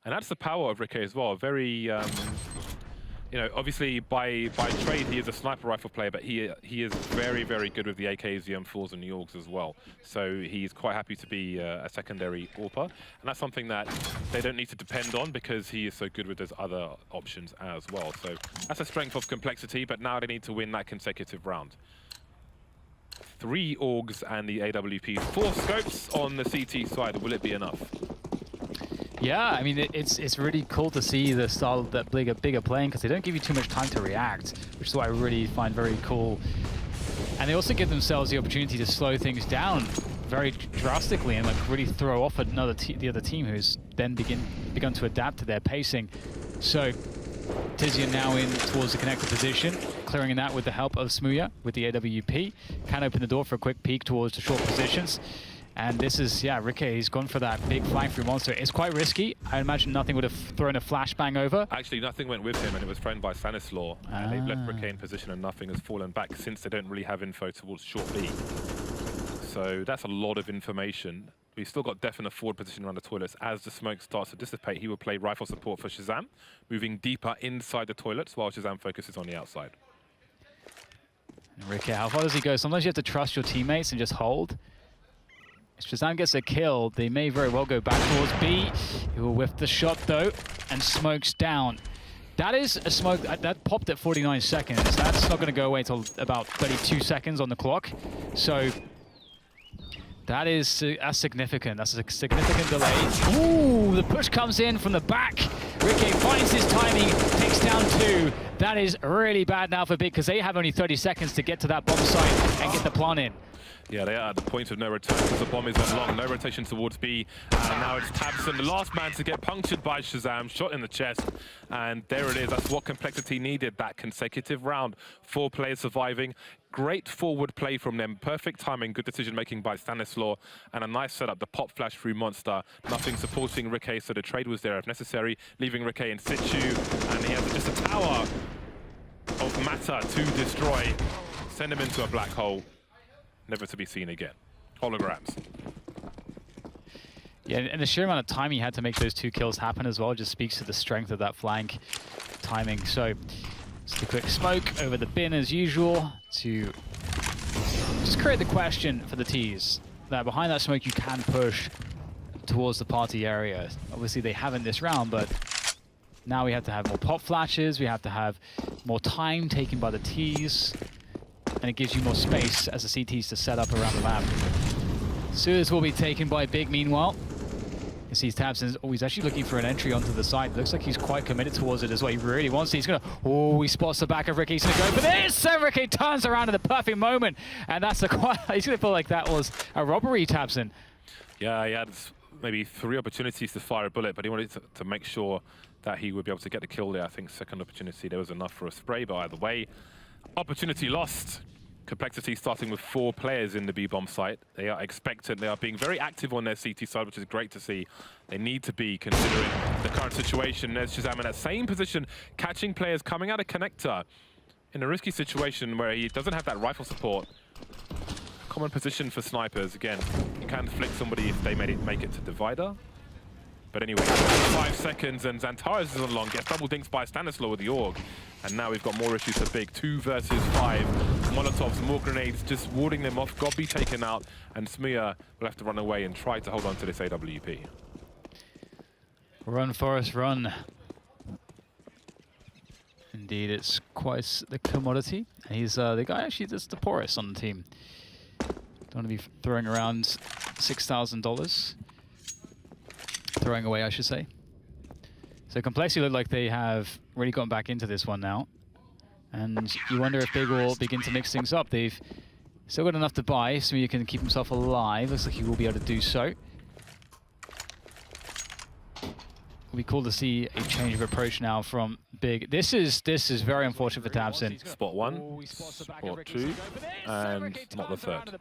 [SPEAKER 4] And that's the power of Rikke as well. Very, you know, obviously by trade he is a sniper rifle player, but he is very, very good with the AKs, the M4s and the AUGs as well. So he's quite happy to be a secondary AWPer. And that's something that they don't need to depend on, because he is so good with those other options as well. So that's a strength of Complexity, but now they need to win that consecutive round. 3 AUGs and the AWP. 4 scopes on the CT side. Will it be enough?
[SPEAKER 6] Yeah, I mean, it's really cool to see the style that Big are playing, because they don't give you too much time to react, which is what I really find very cool. And they also give themselves the opportunity to slow things down very drastically and like really throw off the other team, who's then begun to adapt to their pacing. So Tizian now in towards the connected position, clearing that with the help of Smooya with the AWP. Can open the door for a quick peek towards the short positions. And this is, yeah, Rikke, he's gone for that big flying through monster. It's quite risky. I imagine nothing would have thrown a flashbang over.
[SPEAKER 4] Actually, nothing went with him, and it was thrown by Stanislaw. And they've left Rikke in position, and nothing has fallen back, since they don't really have info towards short B. So that's a lot of information. We've still got Def in a forward position around the toilets. As the smoke starts to dissipate, he will play rifle support for Shazam, moving deeper inside the toilets while Shazam focuses on the outside.
[SPEAKER 6] And Rikke, how far does he go? Sometimes you have to trust your teammates and just hold. If Shazam gets a kill, they may very well go back towards B. He will whiff the shot though, and smokes down. That is a smoke that popped at 49 seconds. That's not going to go away until about 32 seconds on the clock. So that's significant. That's a significant delay. Ooh, the push comes in from the back. Rikke finds his timing, takes down 2. That is really bad now for Big, because they have only 30 seconds to get to that bomb site and get the plant in.
[SPEAKER 4] Yeah, they are at the point of no return, because the bomb isn't long. No rotation towards B. And now it's Tabson, the last man to get punctured by Shazam, shot in the chest. And there it is. That's what Complexity needed, that consecutive round. 4 players surviving. Great forward play from them. Perfect timing, good decision-making by Stanislaw. And a nice setup, the pop flash through Monster. Nothing supporting Rikke, so the trade was there if necessary, leaving Rikke in situ. And he has just a tower of matter to destroy. Send him into a black hole. Never to be seen again. Holograms.
[SPEAKER 6] Yeah, and the sheer amount of time he had to make those 2 kills happen as well just speaks to the strength of that flank timing. So, just a quick smoke over the bin as usual to just create the question for the T's that behind that smoke you can push towards the party area. Obviously they haven't this round, but now we have to have more pop flashes, we have to have more time taken by the T's, and it gives you more space as the CTs to set up around the map. Suez will be taken by Big meanwhile. You see Tabson, he's actually looking for an entry onto the side. Looks like he's quite committed towards it as well. He really wants to. He's gonna, he spots the back of Rikke. He's gonna go for this, and Rikke turns around at the perfect moment. And that's he's gonna feel like that was a robbery, Tabson.
[SPEAKER 4] Yeah, he had maybe 3 opportunities to fire a bullet, but he wanted to make sure that he would be able to get the kill there. I think second opportunity, there was enough for a spray, but either way, opportunity lost. Complexity starting with 4 players in the B-bomb site. They are expectant. They are being very active on their CT side, which is great to see. They need to be, considering the current situation. There's Shazam in that same position, catching players coming out of connector in a risky situation where he doesn't have that rifle support. Common position for snipers. Again, you can flick somebody if they make it to divider. But anyway, 5 seconds, and Xantares is on long, gets double dinks by Stanislaw with the AUG. And now we've got more issues for Big. 2 versus 5. Molotovs, more grenades, just warding them off. Gobby taken out, and Smooya will have to run away and try to hold on to this AWP.
[SPEAKER 6] Run, Forrest, run. Indeed, it's quite the commodity. He's the guy actually that's the poorest on the team. Don't want to be throwing around $6,000. Throwing away, I should say. So Complexity look like they have really gotten back into this one now. And you wonder if Big will begin to mix things up. They've still got enough to buy, so he can keep himself alive. Looks like he will be able to do so. It'll be cool to see a change of approach now from Big. This is very unfortunate for Tabson.
[SPEAKER 4] Spot 1, spot 2, and not the third.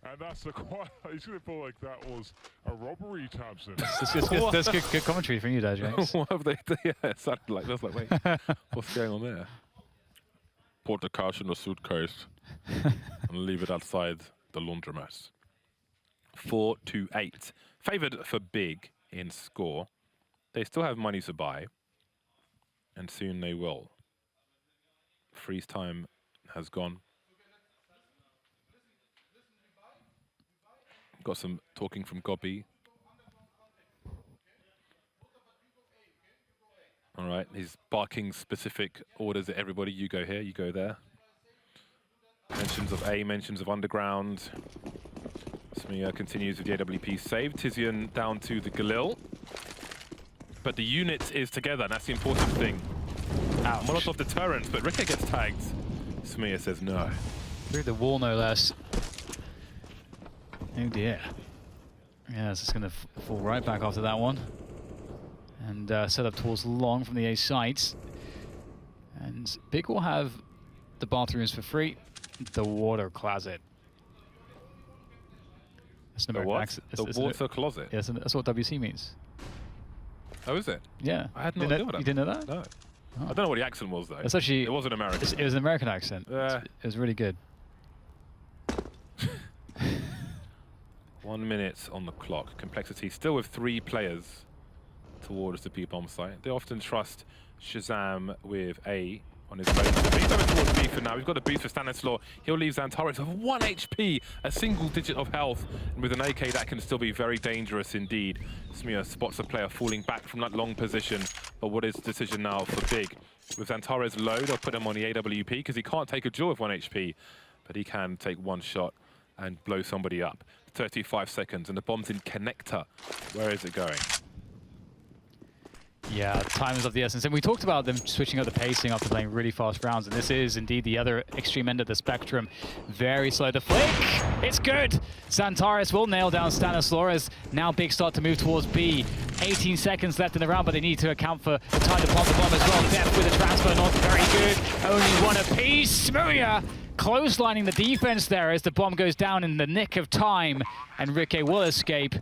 [SPEAKER 13] And that's the quite. He's going to feel like that was a robbery, Tabson.
[SPEAKER 6] That's good commentary from you, there, James.
[SPEAKER 4] What have they? Yeah, it sounded like that's like, wait, what's going on there? Put the cash in the suitcase and leave it outside the laundromat. 4-8, favoured for Big in score. They still have money to buy, and soon they will. Freeze time has gone. Got some talking from Gobby. All right, he's barking specific orders at everybody. You go here, you go there. Mentions of A, mentions of underground. Smia continues with the AWP save. Tizian down to the Galil. But the unit is together, and that's the important thing.
[SPEAKER 6] Ouch.
[SPEAKER 4] Molotov deterrent, but Rikke gets tagged. Smia says no.
[SPEAKER 6] Through the wall, no less. Oh dear. Yeah, it's just going to fall right back after that one. And set up towards long from the A site. And Big will have the bathrooms for free. The water closet. That's
[SPEAKER 4] The what? The water closet?
[SPEAKER 6] Yes, that's what WC means.
[SPEAKER 4] Oh, is it?
[SPEAKER 6] Yeah.
[SPEAKER 4] I had no idea what that
[SPEAKER 6] You didn't know that?
[SPEAKER 4] No.
[SPEAKER 6] Oh.
[SPEAKER 4] I don't know what the accent was, though.
[SPEAKER 6] It's actually...
[SPEAKER 4] It was an American.
[SPEAKER 6] It was an American accent.
[SPEAKER 4] Yeah.
[SPEAKER 6] It was really good.
[SPEAKER 4] 1 minute on the clock. Complexity still with 3 players towards the B-bomb site. They often trust Shazam with A on his own. He's going towards B for now. We've got a boost for Stanislaw. He'll leave Xantares with 1 HP, a single digit of health. And with an AK, that can still be very dangerous indeed. Smia spots a player falling back from that long position. But what is the decision now for Big? With Xantares low, they'll put him on the AWP because he can't take a duel with 1 HP. But he can take 1 shot and blow somebody up. 35 seconds, and the bomb's in connector. Where is it going?
[SPEAKER 6] Yeah, time is of the essence. And we talked about them switching up the pacing after playing really fast rounds, and this is indeed the other extreme end of the spectrum. Very slow. The flick! It's good! Xantares will nail down Stanislaw as now Big start to move towards B. 18 seconds left in the round, but they need to account for the time to plant the bomb as well. Depth with the transfer, not very good. Only 1 apiece. Smooya closelining the defense there as the bomb goes down in the nick of time, and Rikke will escape.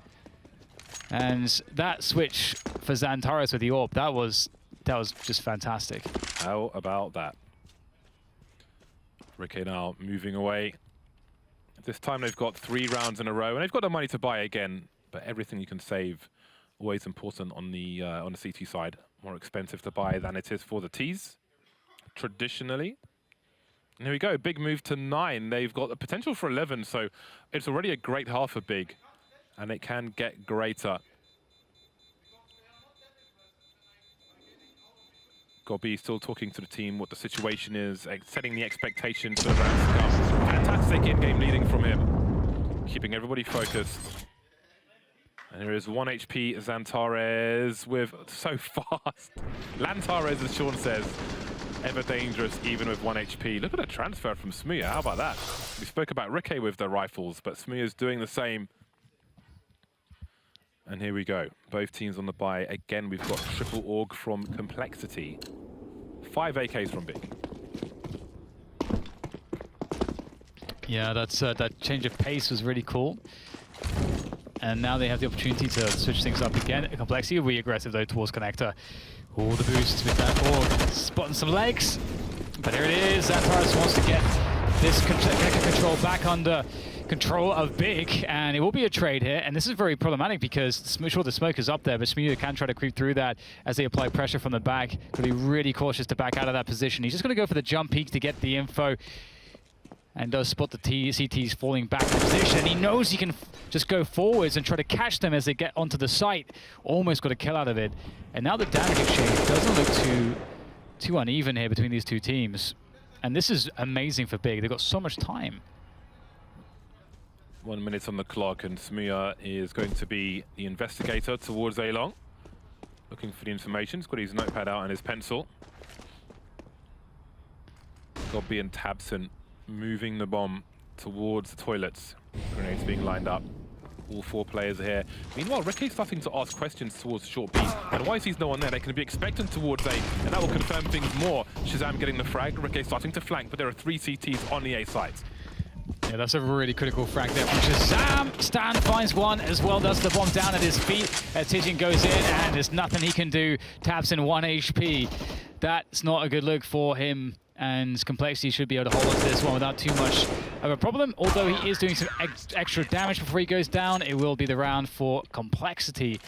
[SPEAKER 6] And that switch for Xantares with the AWP, that was just fantastic.
[SPEAKER 4] How about that? Rikke now moving away. This time they've got 3 rounds in a row, and they've got the money to buy again. But everything you can save, always important on the CT side. More expensive to buy than it is for the Ts, traditionally. And here we go, Big move to 9. They've got the potential for 11, so it's already a great half for Big. And it can get greater. Gobby still talking to the team what the situation is, setting the expectations for the round to come. Fantastic in-game leading from him, keeping everybody focused. And here is 1 HP Xantares with so fast. Lantares, as Sean says, ever dangerous even with 1 HP. Look at the transfer from Smia, how about that? We spoke about Rikke with the rifles, but Smia's doing the same. And here we go, both teams on the buy. Again, we've got triple AUG from Complexity. 5 AKs from Big.
[SPEAKER 6] Yeah, that change of pace was really cool. And now they have the opportunity to switch things up again. Complexity will be aggressive though towards connector. All the boosts with that AUG. Spotting some legs. But here it is. Xantares wants to get this connector control back under control of Big, and it will be a trade here, and this is very problematic because sure the smoke is up there, but Smia can try to creep through that as they apply pressure from the back. Got to be really cautious to back out of that position. He's just going to go for the jump peek to get the info, and does spot the CTs falling back in position. He knows he can just go forwards and try to catch them as they get onto the site. Almost got a kill out of it, and now the damage exchange doesn't look too uneven here between these two teams. And this is amazing for Big. They've got so much time.
[SPEAKER 4] 1 minute on the clock, and Smuya is going to be the investigator towards A-Long. Looking for the information. He's got his notepad out and his pencil. Gobby and Tabson moving the bomb towards the toilets. Grenades being lined up. All 4 players are here. Meanwhile, Ricky's starting to ask questions towards short B. And why sees no one there? They can be expectant towards A, and that will confirm things more. Shazam getting the frag. Ricky starting to flank, but there are 3 CTs on the A side.
[SPEAKER 6] Yeah, that's a really critical frag there from Shazam. Stan finds one as well, does the bomb down at his feet. Tijin goes in, and there's nothing he can do. Taps in 1 HP. That's not a good look for him, and Complexity should be able to hold on to this one without too much of a problem. Although he is doing some extra damage before he goes down, it will be the round for Complexity.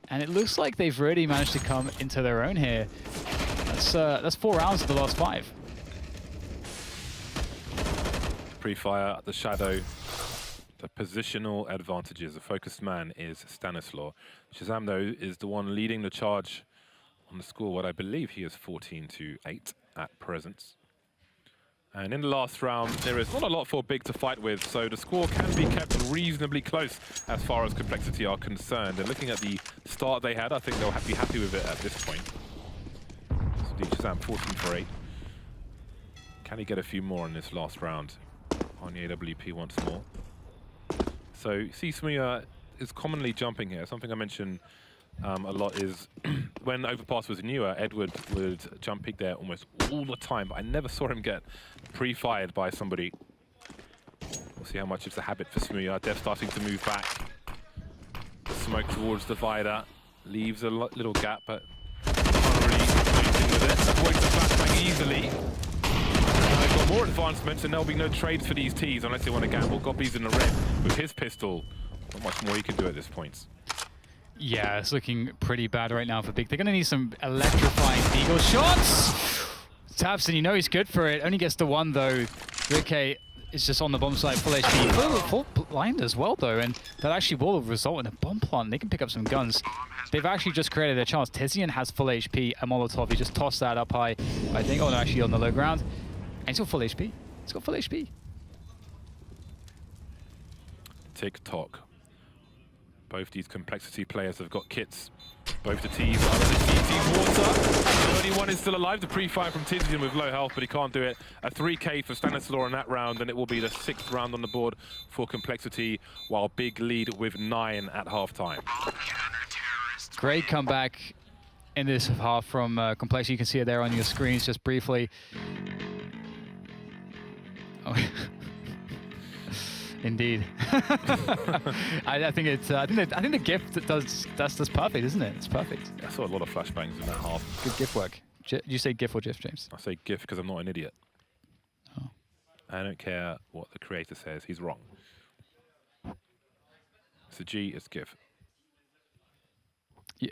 [SPEAKER 6] And it looks like they've really managed to come into their own here. That's 4 rounds of the last 5.
[SPEAKER 4] Pre-fire, the shadow, the positional advantages. The focused man is Stanislaw. Shazam, though, is the one leading the charge on the score. What I believe he is 14-8 at present. And in the last round, there is not a lot for Big to fight with, so the score can be kept reasonably close as far as Complexity are concerned. And looking at the start they had, I think they'll be happy with it at this point. So Shazam, 14-8. Can he get a few more in this last round? On the AWP once more. So see, Smuya is commonly jumping here. Something I mention a lot is when Overpass was newer, Edward would jump peek there almost all the time, but I never saw him get pre-fired by somebody. We'll see how much it's a habit for Smuya. Dev starting to move back. The smoke towards the Vida leaves a little gap, but can't really do anything with it. Avoids the flashbang easily. They've got more advancements, and there'll be no trades for these Ts unless they want to gamble. Goppy's in the red with his pistol. Not much more he can do at this point.
[SPEAKER 6] Yeah, it's looking pretty bad right now for Big. They're going to need some electrifying Beagle shots. Tabson, you know he's good for it. Only gets the 1, though. Ricky is just on the bomb site, full HP. Full blind as well, though, and that actually will result in a bomb plant. They can pick up some guns. They've actually just created a chance. Tizian has full HP. A Molotov, he just tossed that up high, I think. Oh, no, actually on the low ground. And he's got full HP. He's got full HP.
[SPEAKER 4] Tick-tock. Both these Complexity players have got kits. Both the teams are in the CT's water. The only one is still alive. The pre-fire from Tizian with low health, but he can't do it. A 3K for Stanislaw in that round, and it will be the 6th round on the board for Complexity, while Big lead with 9 at halftime.
[SPEAKER 6] Great comeback in this half from Complexity. You can see it there on your screens just briefly. Oh. Indeed. I think the gift that's perfect, isn't it? It's perfect.
[SPEAKER 4] I saw a lot of flashbangs in that half.
[SPEAKER 6] Good GIF work. Did you say GIF or GIF, James?
[SPEAKER 4] I say GIF because I'm not an idiot.
[SPEAKER 6] Oh.
[SPEAKER 4] I don't care what the creator says. He's wrong. It's a G. It's GIF.
[SPEAKER 6] Yeah.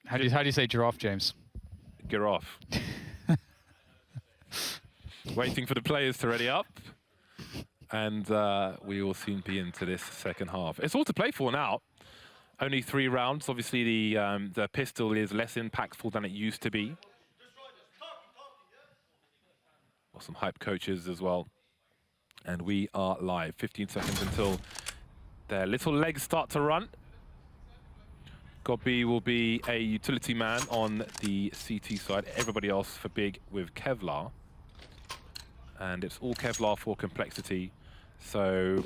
[SPEAKER 6] How do you say giraffe, James?
[SPEAKER 4] Giraffe. Waiting for the players to ready up. And we will soon be into this second half. It's all to play for now. Only 3 rounds. Obviously, the pistol is less impactful than it used to be. Got some hype coaches as well. And we are live. 15 seconds until their little legs start to run. Gobby will be a utility man on the CT side. Everybody else for Big with Kevlar. And it's all Kevlar for Complexity. So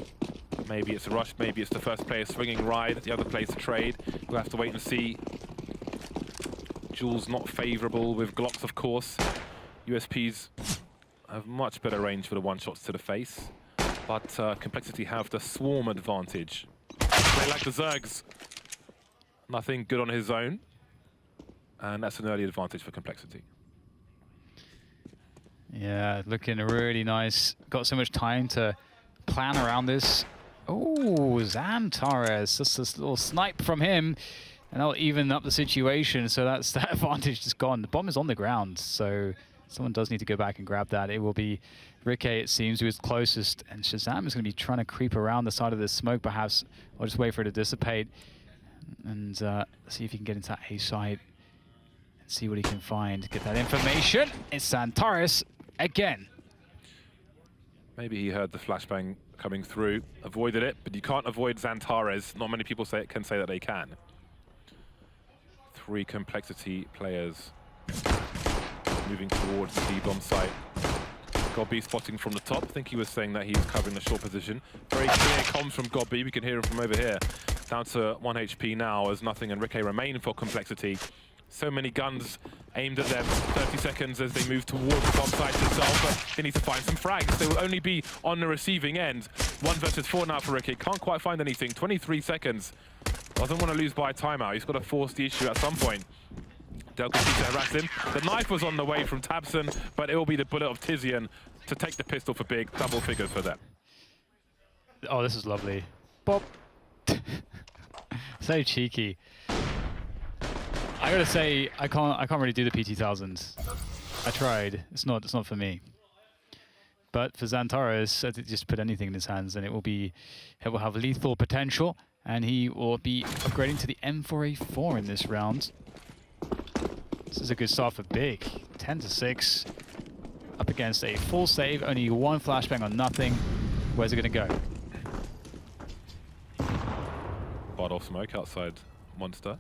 [SPEAKER 4] maybe it's a rush, maybe it's the first player swinging ride, the other plays a trade. We'll have to wait and see. Jules not favorable with Glocks, of course. USPs have much better range for the one-shots to the face. But Complexity have the swarm advantage. They like the Zergs. Nothing good on his own. And that's an early advantage for Complexity.
[SPEAKER 6] Yeah, looking really nice. Got so much time to plan around this. Oh, Xantares, just this little snipe from him, and that'll even up the situation. So that's that advantage just gone. The bomb is on the ground, so someone does need to go back and grab that. It will be Ricky, it seems, who is closest, and Shazam is going to be trying to creep around the side of this smoke, perhaps. I'll just wait for it to dissipate and see if he can get into that A side. See what he can find. Get that information. It's Xantares again.
[SPEAKER 4] Maybe he heard the flashbang coming through, avoided it, but you can't avoid Xantares. Not many people can say that they can. 3 Complexity players moving towards the B-bomb site. Gobby spotting from the top. I think he was saying that he's covering the short position. Very clear comms from Gobby. We can hear him from over here. Down to 1 HP now as Nothing and Ricky remain for Complexity. So many guns aimed at them. 30 seconds as they move towards the bomb site itself, but they need to find some frags. They will only be on the receiving end. 1 versus 4 now for Ricky. Can't quite find anything. 23 seconds. Doesn't want to lose by a timeout. He's got to force the issue at some point. Del continues to harass him. The knife was on the way from Tabson, but it will be the bullet of Tizian to take the pistol for big. Double figures for them.
[SPEAKER 6] Oh, this is lovely. Bop. So cheeky. I gotta say, I can't really do the PT-1000s. I tried. It's not for me. But for Xantares, I just put anything in his hands, and it will have lethal potential, and he will be upgrading to the M4A4 in this round. This is a good start for Big. 10-6, up against a full save, only 1 flashbang on Nothing. Where's it gonna go?
[SPEAKER 4] Bottle smoke outside Monster.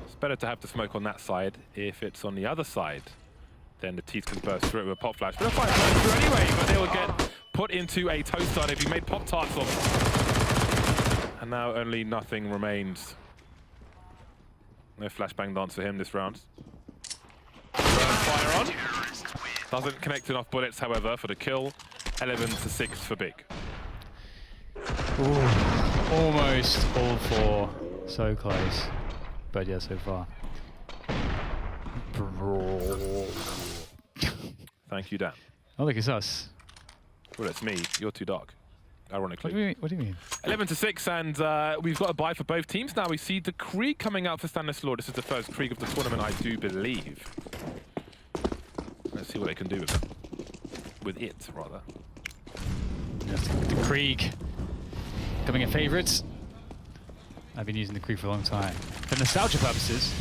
[SPEAKER 4] It's better to have the smoke on that side. If it's on the other side, then the teeth can burst through it with a pop flash. But they'll find burst through anyway, but they will get put into a toaster if you made Pop-Tarts of. And now only Nothing remains. No flashbang dance for him this round. Fire on. Doesn't connect enough bullets, however, for the kill. 11-6 for Big.
[SPEAKER 6] Ooh, almost all 4. So close. But yeah, so far.
[SPEAKER 4] Thank you, Dan.
[SPEAKER 6] Oh, look, it's us.
[SPEAKER 4] Well, it's me. You're too dark. Ironically.
[SPEAKER 6] What do you mean?
[SPEAKER 4] 11-6, and we've got a bye for both teams. Now we see the Krieg coming out for Stanislaw. This is the first Krieg of the tournament, I do believe. Let's see what they can do with it. With it, rather.
[SPEAKER 6] Yes, the Krieg. Becoming a favourite. I've been using the Krieg for a long time. For nostalgia purposes,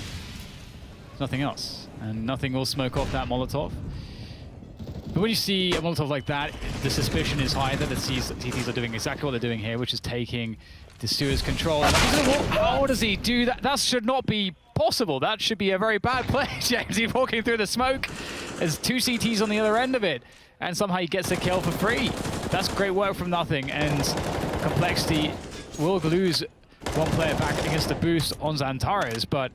[SPEAKER 6] nothing else. And Nothing will smoke off that Molotov. But when you see a Molotov like that, the suspicion is high that the TTs are doing exactly what they're doing here, which is taking the Stewards' control. How does he do that? That should not be possible. That should be a very bad play, James. He's walking through the smoke. There's 2 CTs on the other end of it. And somehow he gets a kill for free. That's great work from Nothing. And Complexity will lose 1 player back against the boost on Xantares, but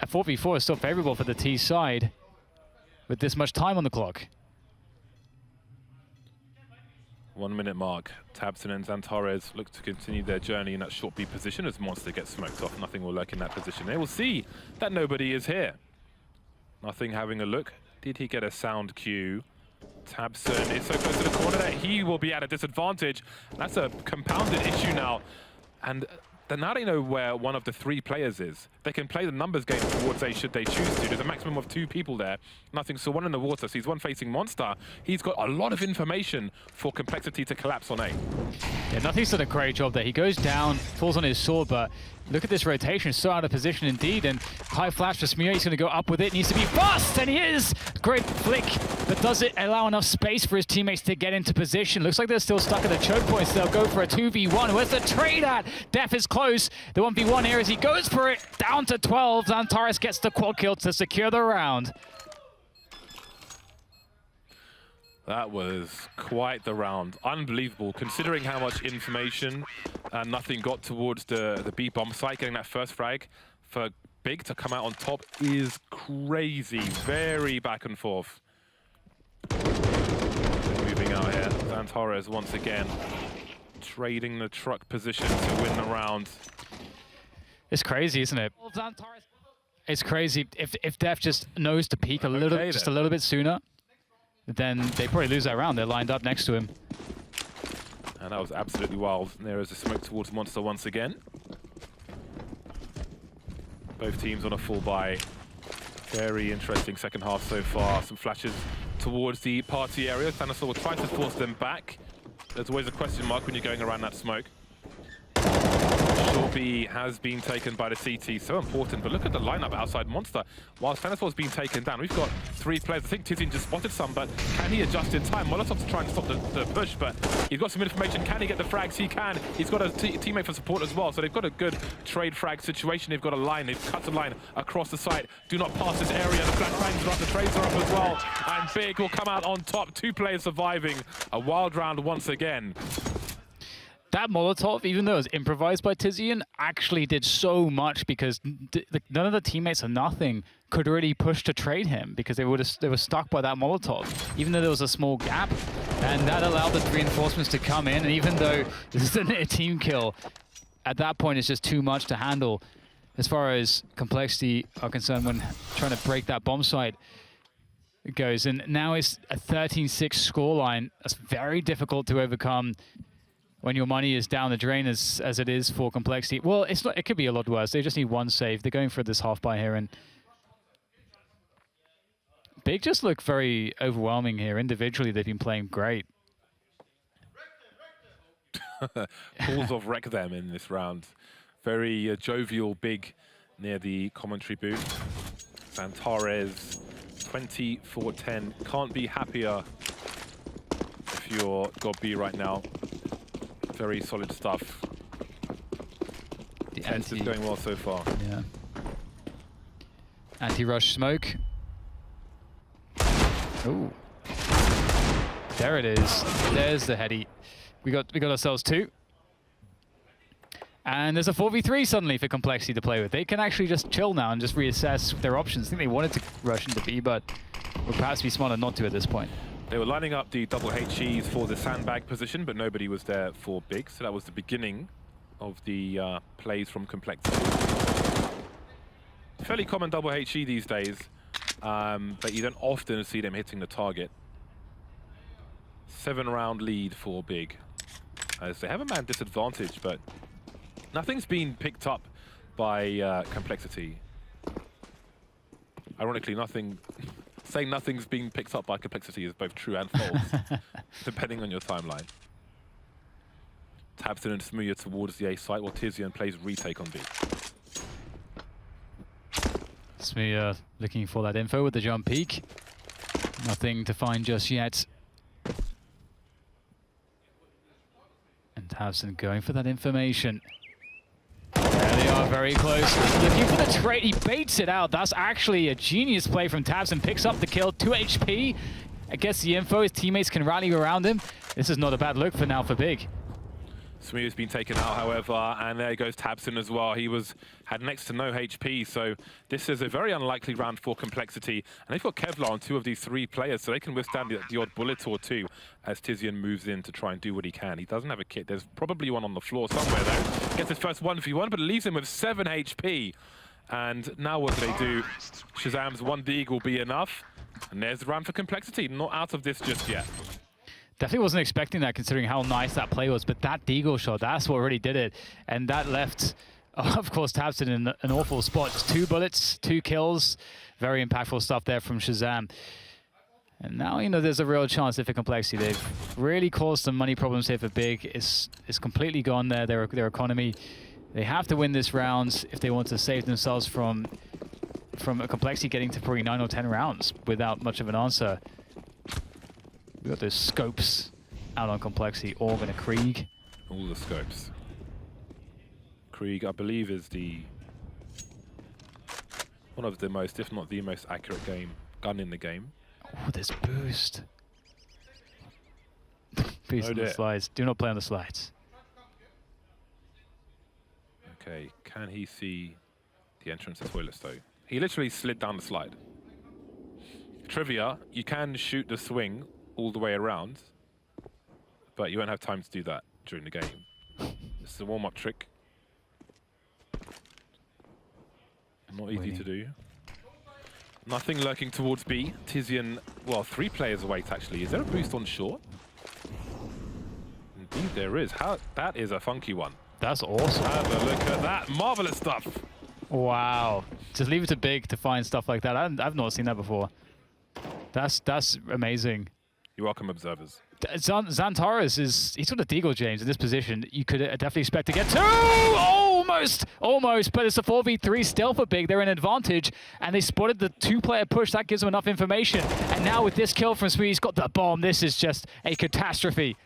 [SPEAKER 6] a 4v4 is still favorable for the T side with this much time on the clock.
[SPEAKER 4] 1 minute mark. Tabson and Xantares look to continue their journey in that short B position as Monster gets smoked off. Nothing will lurk in that position. They will see that nobody is here. Nothing having a look. Did he get a sound cue? Tabson is so close to the corner that he will be at a disadvantage. That's a compounded issue now. And now they know where one of the 3 players is. They can play the numbers game towards A should they choose to. There's a maximum of 2 people there. Nothing, so 1 in the water, so he's 1 facing Monster. He's got a lot of information for Complexity to collapse on A.
[SPEAKER 6] Yeah, Nothing's done a great job there. He goes down, falls on his sword, but look at this rotation, so out of position indeed. And high flash for Smear, he's going to go up with it, needs to be fast, and he is! Great flick, but does it allow enough space for his teammates to get into position? Looks like they're still stuck at the choke points. They'll go for a 2v1. Where's the trade at? Def is close. The 1v1 here as he goes for it, down to 12. Xantares gets the quad kill to secure the round.
[SPEAKER 4] That was quite the round. Unbelievable, considering how much information Nothing got towards the B-bomb site. Getting that first frag for Big to come out on top is crazy. Very back and forth. Moving out here. Xantares once again trading the truck position to win the round.
[SPEAKER 6] It's crazy, isn't it? It's crazy. If Def just knows to peek a little bit sooner, then they probably lose that round. They're lined up next to him.
[SPEAKER 4] And that was absolutely wild. There is a smoke towards Monster once again. Both teams on a full buy. Very interesting second half so far. Some flashes towards the party area. Stanislaw will try to force them back. There's always a question mark when you're going around that smoke. Short B has been taken by the CT, so important. But look at the lineup outside Monster. While Stanisla's been taken down, we've got 3 players. I think Tizian just spotted some, but can he adjust in time? Molotov's trying to stop the push, but he's got some information. Can he get the frags? He can. He's got a teammate for support as well, so they've got a good trade frag situation. They've got a line. They've cut the line across the site. Do not pass this area. The flashbangs are up. The trades are up as well. And Big will come out on top. 2 players surviving. A wild round once again.
[SPEAKER 6] That Molotov, even though it was improvised by Tizian, actually did so much because none of the teammates or nothing could really push to trade him because they were stuck by that Molotov, even though there was a small gap. And that allowed the reinforcements to come in. And even though this isn't a team kill, at that point it's just too much to handle as far as complexity are concerned when trying to break that bomb site goes. And now it's a 13-6 scoreline. That's very difficult to overcome when your money is down the drain as it is for complexity. Well, it's not. It could be a lot worse. They just need 1 save. They're going for this half buy here, and Big just look very overwhelming here. Individually, they've been playing great.
[SPEAKER 4] Calls of wreck them in this round. Very jovial Big near the commentary booth. Santares 24-10. Can't be happier if you're God B right now. Very solid stuff. The anti is going well so far.
[SPEAKER 6] Yeah. Anti-rush smoke. Ooh. There it is. There's the heady. We got ourselves 2. And there's a 4v3 suddenly for Complexity to play with. They can actually just chill now and just reassess their options. I think they wanted to rush into B, but would perhaps be smarter not to at this point.
[SPEAKER 4] They were lining up the double HEs for the sandbag position, but nobody was there for Big, so that was the beginning of the plays from Complexity. Fairly common double HE these days, but you don't often see them hitting the target. 7-round lead for Big, as they have a man disadvantage, but nothing's been picked up by Complexity. Ironically, saying nothing's being picked up by Complexity is both true and false, depending on your timeline. Tabson and Smooya towards the A site, while Tizian plays retake on B.
[SPEAKER 6] Smooya looking for that info with the jump peek. Nothing to find just yet. And Tabson going for that information. There they are, very close. Looking for the trade, he baits it out. That's actually a genius play from Tabson. Picks up the kill, 2 HP. Gets the info, his teammates can rally around him. This is not a bad look for now for Big.
[SPEAKER 4] Smooya's been taken out, however, and there goes Tabson as well. He had next to no HP, so this is a very unlikely round for Complexity. And they've got Kevlar on 2 of these 3 players, so they can withstand the odd bullet or 2 as Tizian moves in to try and do what he can. He doesn't have a kit. There's probably one on the floor somewhere there. Gets his first 1v1, but it leaves him with 7 HP. And now what do they do? Shazam's 1 dig will be enough. And there's the round for Complexity. Not out of this just yet.
[SPEAKER 6] Definitely wasn't expecting that considering how nice that play was, but that deagle shot, that's what really did it. And that left, of course, Tabson in an awful spot. Just 2 bullets, 2 kills. Very impactful stuff there from Shazam. And now, you know, there's a real chance if for Complexity. They've really caused some money problems here for Big. It's completely gone there, their economy. They have to win this round if they want to save themselves from a Complexity getting to probably 9 or 10 rounds without much of an answer. We've got those scopes out on Complexity, Org and a Krieg.
[SPEAKER 4] All the scopes. Krieg, I believe, is one of the most, if not the most accurate gun in the game.
[SPEAKER 6] Oh, there's boost. Boost on the slides. Do not play on the slides.
[SPEAKER 4] Okay, can he see the entrance to toilets though? He literally slid down the slide. Trivia, you can shoot the swing all the way around, but you won't have time to do that during the game. This is a warm-up trick. Not easy to do. Nothing lurking towards B. Tizian, well, 3 players await actually. Is there a boost on short? Indeed there is. That is a funky one.
[SPEAKER 6] That's awesome.
[SPEAKER 4] Have a look at that. Marvelous stuff.
[SPEAKER 6] Wow. Just leave it to Big to find stuff like that. I've not seen that before. That's amazing.
[SPEAKER 4] You're welcome, observers.
[SPEAKER 6] Zantares he's got a deagle, James, in this position. You could definitely expect to get 2! Oh almost, but it's a 4v3 still for Big. They're in advantage, and they spotted the 2-player push. That gives them enough information. And now with this kill from Smee, he's got the bomb. This is just a catastrophe.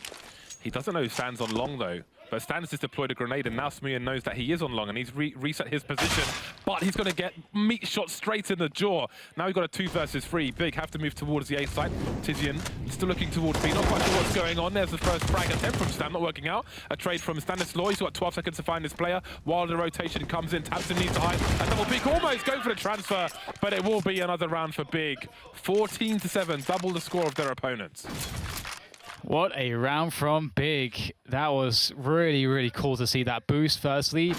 [SPEAKER 4] He doesn't know Stan's on long, though. But Stan's just deployed a grenade, and now Smee knows that he is on long, and he's reset his position. But he's going to get meat shot straight in the jaw. Now we've got a 2 versus 3. Big have to move towards the A side. Tizian still looking towards B. Not quite sure what's going on. There's the first frag attempt from Stan, not working out. A trade from Stanislaw. He's got 12 seconds to find this player. While the rotation comes in, Tabson needs to hide. A double peek, almost going for the transfer, but it will be another round for Big. 14-7, double the score of their opponents.
[SPEAKER 6] What a round from Big. That was really, really cool to see. That boost, firstly,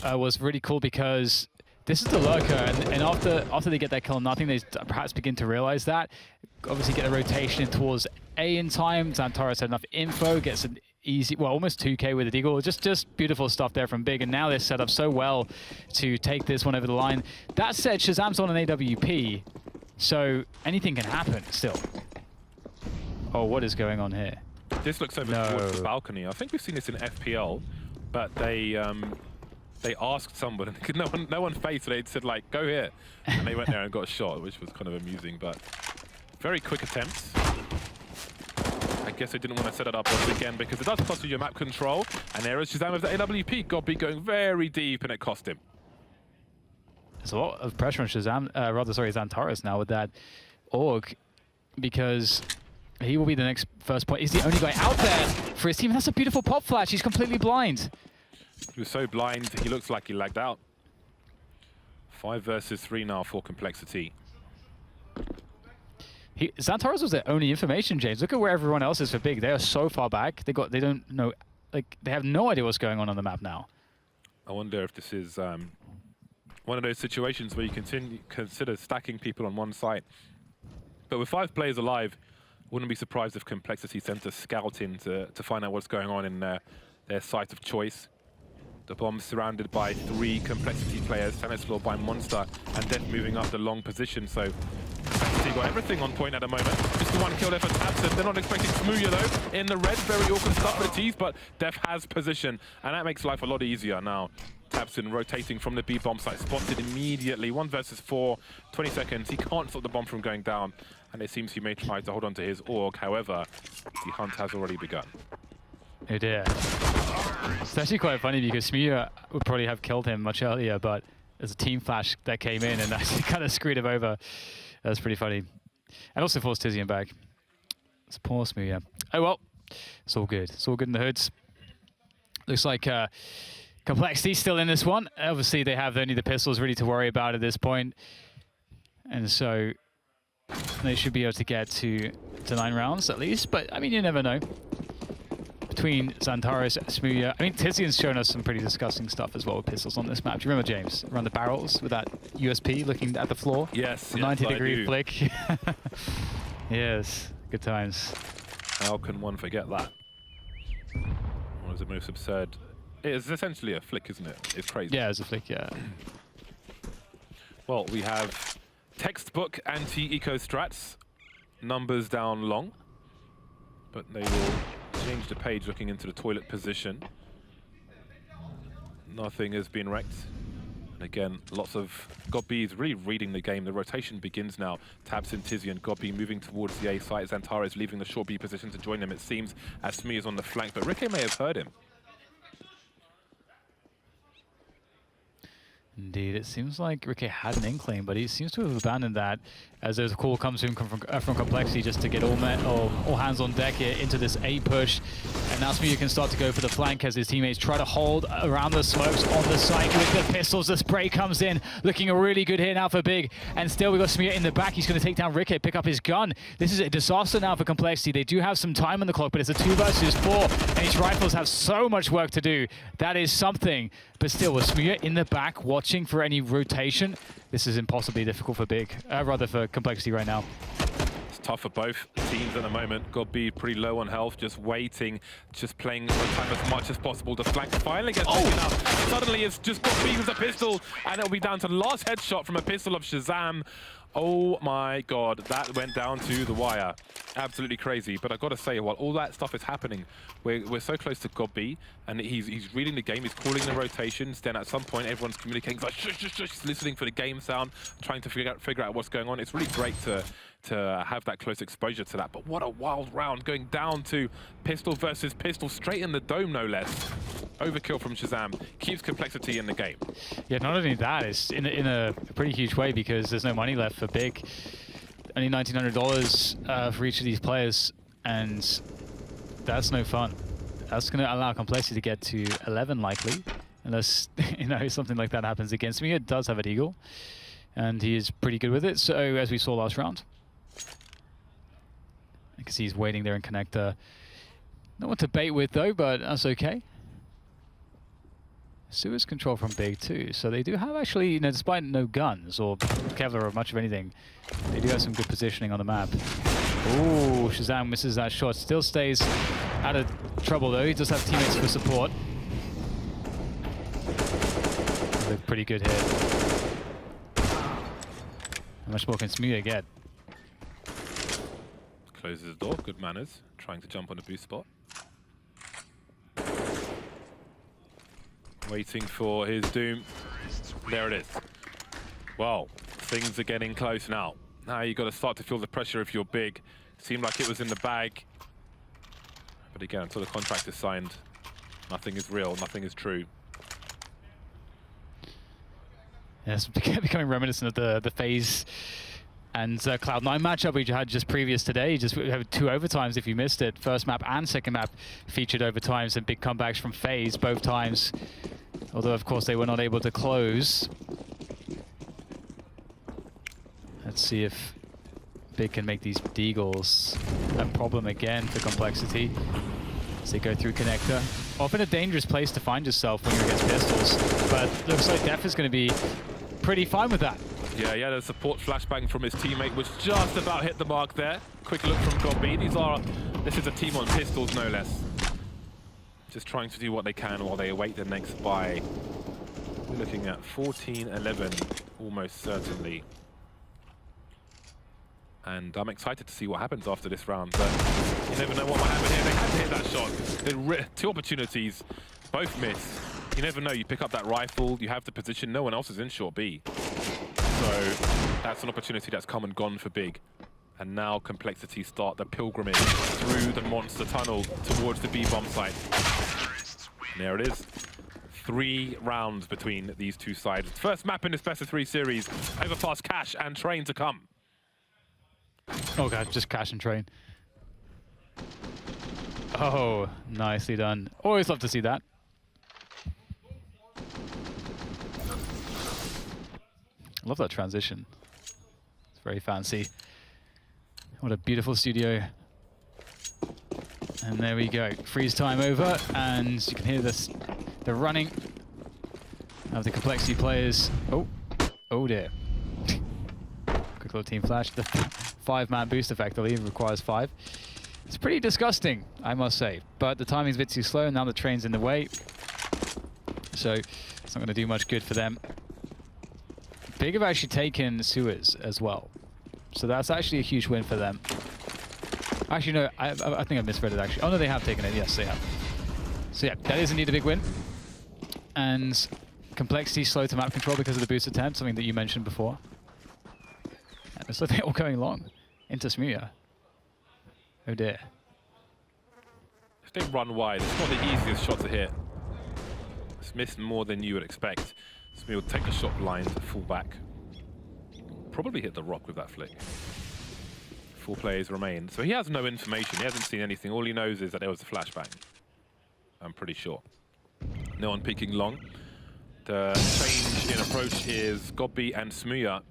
[SPEAKER 6] was really cool because this is the lurker, and after they get that kill, nothing, they perhaps begin to realize that. Obviously get the rotation in towards A in time. Xantares had enough info, gets an easy, well, almost 2k with the deagle. Just beautiful stuff there from Big, and now they're set up so well to take this one over the line. That said, Shazam's on an AWP, so anything can happen still. Oh, what is going on here?
[SPEAKER 4] This looks over towards the balcony. I think we've seen this in FPL, but they asked someone, and no one faced it. They said, like, go here. And they went there and got a shot, which was kind of amusing, but very quick attempts. I guess they didn't want to set it up once again because it does cost you your map control. And there is Shazam with the AWP. Godby going very deep, and it cost him.
[SPEAKER 6] There's a lot of pressure on Shazam, Xantares now with that Org, because he will be the next first point. He's the only guy out there for his team. That's a beautiful pop flash. He's completely blind.
[SPEAKER 4] He was so blind, he looks like he lagged out. 5 versus 3 now for Complexity.
[SPEAKER 6] Xantares was their only information, James. Look at where everyone else is for Big. They are so far back. They don't know, like, they have no idea what's going on the map now.
[SPEAKER 4] I wonder if this is one of those situations where you consider stacking people on one site. But with 5 players alive, wouldn't be surprised if Complexity sent a scout in to find out what's going on in their site of choice. The bomb's surrounded by 3 Complexity players, Stanislaw by Monster, and Death moving up the long position. So Complexity got everything on point at the moment. Just the 1 kill there for Tabson. They're not expecting Smooya though. In the red, very awkward stuff for the T's, but Death has position, and that makes life a lot easier now. Tabson rotating from the B bomb site, spotted immediately. 1 versus 4, 20 seconds. He can't stop the bomb from going down, and it seems he may try to hold on to his Org. However, the hunt has already begun.
[SPEAKER 6] Oh dear. It's actually quite funny because Smooya would probably have killed him much earlier, but there's a team flash that came in and actually kind of screwed him over. That's pretty funny. And also forced Tizian back. It's poor Smooya. Oh well, it's all good. It's all good in the hoods. Looks like Complexity's still in this one. Obviously, they have only the pistols really to worry about at this point. And so they should be able to get to 9 rounds at least. But, I mean, you never know. Between Xantares and Smooya. I mean, Tizian's shown us some pretty disgusting stuff as well with pistols on this map. Do you remember, James? Around the barrels with that USP looking at the floor?
[SPEAKER 4] Yes,
[SPEAKER 6] the 90-degree flick. Yes, good times.
[SPEAKER 4] How can one forget that? One of the most absurd. It's essentially a flick, isn't it? It's crazy.
[SPEAKER 6] Yeah, it's a flick, yeah.
[SPEAKER 4] Well, we have textbook anti-eco strats, numbers down long, but they will change the page looking into the toilet position. Nothing has been wrecked. And again, lots of Godby is really reading the game. The rotation begins now. Tabson, Tizian, Godby moving towards the A site. Xantares leaving the short B position to join them, it seems, as Smee is on the flank, but Ricky may have heard him.
[SPEAKER 6] Indeed, it seems like Ricky had an inkling, but he seems to have abandoned that as there's a call comes in from Complexity just to get all hands on deck here into this A push. And now Smee can start to go for the flank as his teammates try to hold around the smokes on the site with the pistols. The spray comes in, looking a really good hit now for Big. And still we got Smee in the back. He's going to take down Ricky, pick up his gun. This is a disaster now for Complexity. They do have some time on the clock, but it's a 2 versus 4. And his rifles have so much work to do. That is something. But still, with Smee in the back, watching for any rotation, this is impossibly difficult for Big, rather for Complexity right now.
[SPEAKER 4] It's tough for both teams at the moment. Godby pretty low on health, just waiting, just playing for time as much as possible. The flank finally gets taken up. Suddenly it's just Godby with a pistol, and it'll be down to the last headshot from a pistol of Shazam. Oh my God, that went down to the wire. Absolutely crazy. But I've got to say, while all that stuff is happening, we're so close to Gobby, and he's reading the game, he's calling the rotations. Then at some point, everyone's communicating, like shush, shush, shush, listening for the game sound, trying to figure out what's going on. It's really great to have that close exposure to that. But what a wild round, going down to pistol versus pistol, straight in the dome, no less. Overkill from Shazam keeps complexity in the game.
[SPEAKER 6] Yeah, not only that, it's in a pretty huge way because there's no money left for Big. Only $1,900 for each of these players, and that's no fun. That's going to allow complexity to get to 11 likely, unless something like that happens against me. It does have an Eagle, and he is pretty good with it. So as we saw last round, I can see he's waiting there in connector. Not what to bait with though, but that's okay. Sewers control from Big too, so they do have actually, despite no guns or Kevlar or much of anything, they do have some good positioning on the map. Ooh, Shazam misses that shot. Still stays out of trouble though. He does have teammates for support. A pretty good hit. How much more can Smuya get?
[SPEAKER 4] Closes the door, good manners, trying to jump on the boost spot. Waiting for his doom. There it is. Well, things are getting close now. Now you've got to start to feel the pressure if you're Big. Seemed like it was in the bag. But again, until the contract is signed, nothing is real, nothing is true.
[SPEAKER 6] Yeah, it's becoming reminiscent of the FaZe and Cloud9 matchup we had just previous today. Just have 2 overtimes if you missed it. First map and second map featured overtimes and big comebacks from FaZe both times. Although, of course, they were not able to close. Let's see if Big can make these Deagles a problem again for complexity. As they go through connector. Often a dangerous place to find yourself when you're against pistols. But looks like Def is going to be pretty fine with that.
[SPEAKER 4] Yeah, he had a support flashbang from his teammate, which just about hit the mark there. Quick look from Gobby. This is a team on pistols, no less. Just trying to do what they can while they await the next buy. We're looking at 14-11, almost certainly. And I'm excited to see what happens after this round, but you never know what might happen here. They had to hit that shot. 2 opportunities, both miss. You never know, you pick up that rifle, you have the position, no one else is in short B. So that's an opportunity that's come and gone for Big. And now complexity start the pilgrimage through the monster tunnel towards the B bomb site. And there it is. 3 rounds between these two sides. First map in this best of 3 series. Overpass, Cash, and Train to come.
[SPEAKER 6] Oh god, just Cash and Train. Oh, nicely done. Always love to see that. Love that transition. It's very fancy. What a beautiful studio. And there we go. Freeze time over, and you can hear this, the running of the complexity players. Oh dear. Quick little team flash. The 5-man boost effectively requires 5. It's pretty disgusting, I must say. But the timing's a bit too slow, and now the train's in the way. So it's not going to do much good for them. Big have actually taken Sewers as well. So that's actually a huge win for them. Actually, no, I think I misread it, actually. Oh, no, they have taken it. Yes, they have. So, yeah, that is indeed a big win. And complexity slow to map control because of the boost attempt, something that you mentioned before. And it's like they're all going long into Smuya. Oh, dear.
[SPEAKER 4] If they run wide, it's not the easiest shot to hit. It's missed more than you would expect. Smuya will take the shot blind, full back. Probably hit the rock with that flick. 4 players remain. So he has no information. He hasn't seen anything. All he knows is that there was a flashbang. I'm pretty sure. No one peeking long. The change in approach is Gobby and Smuya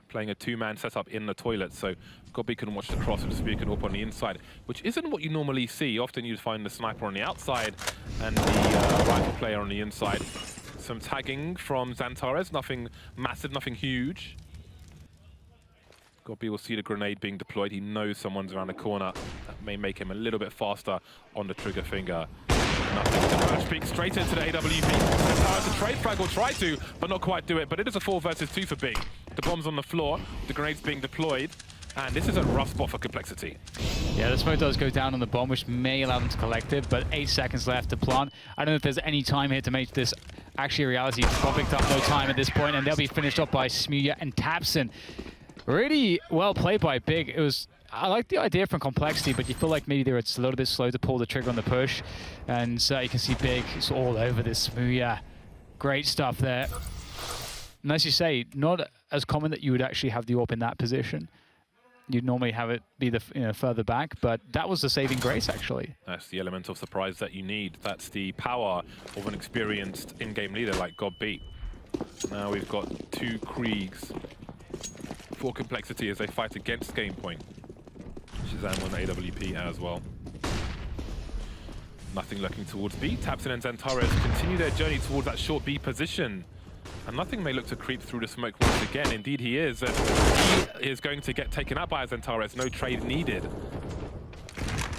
[SPEAKER 4] playing a 2-man setup in the toilet. So Gobby can watch the cross and Smuya can up on the inside, which isn't what you normally see. Often you find the sniper on the outside and the rifle player on the inside. Some tagging from Xantares, nothing massive, nothing huge. Gobby will see the grenade being deployed. He knows someone's around the corner. That may make him a little bit faster on the trigger finger. Nothing to match. Big straight into the AWP. Xantares, the trade frag will try to, but not quite do it. But it is a 4 versus 2 for Big. The bomb's on the floor, the grenade's being deployed, and this is a rough spot for Complexity.
[SPEAKER 6] Yeah, the smoke does go down on the bomb, which may allow them to collect it, but 8 seconds left to plant. I don't know if there's any time here to make this actually a reality. Bomb picked up no time at this point, and they'll be finished off by Smooya and tabseN. Really well played by Big. I like the idea from Complexity, but you feel like maybe they were a little bit slow to pull the trigger on the push. And you can see Big is all over this Smooya. Great stuff there. And as you say, not as common that you would actually have the AWP in that position. You'd normally have it be the further back, but that was the saving grace, actually.
[SPEAKER 4] That's the element of surprise that you need. That's the power of an experienced in-game leader like GodB. Now we've got 2 Kriegs for Complexity as they fight against Game Point. Shazam on AWP as well. Nothing looking towards B. tabseN and Xantares continue their journey towards that short B position. And Nothing may look to creep through the smoke once again. Indeed he is. And he is going to get taken out by Xantares. No trade needed.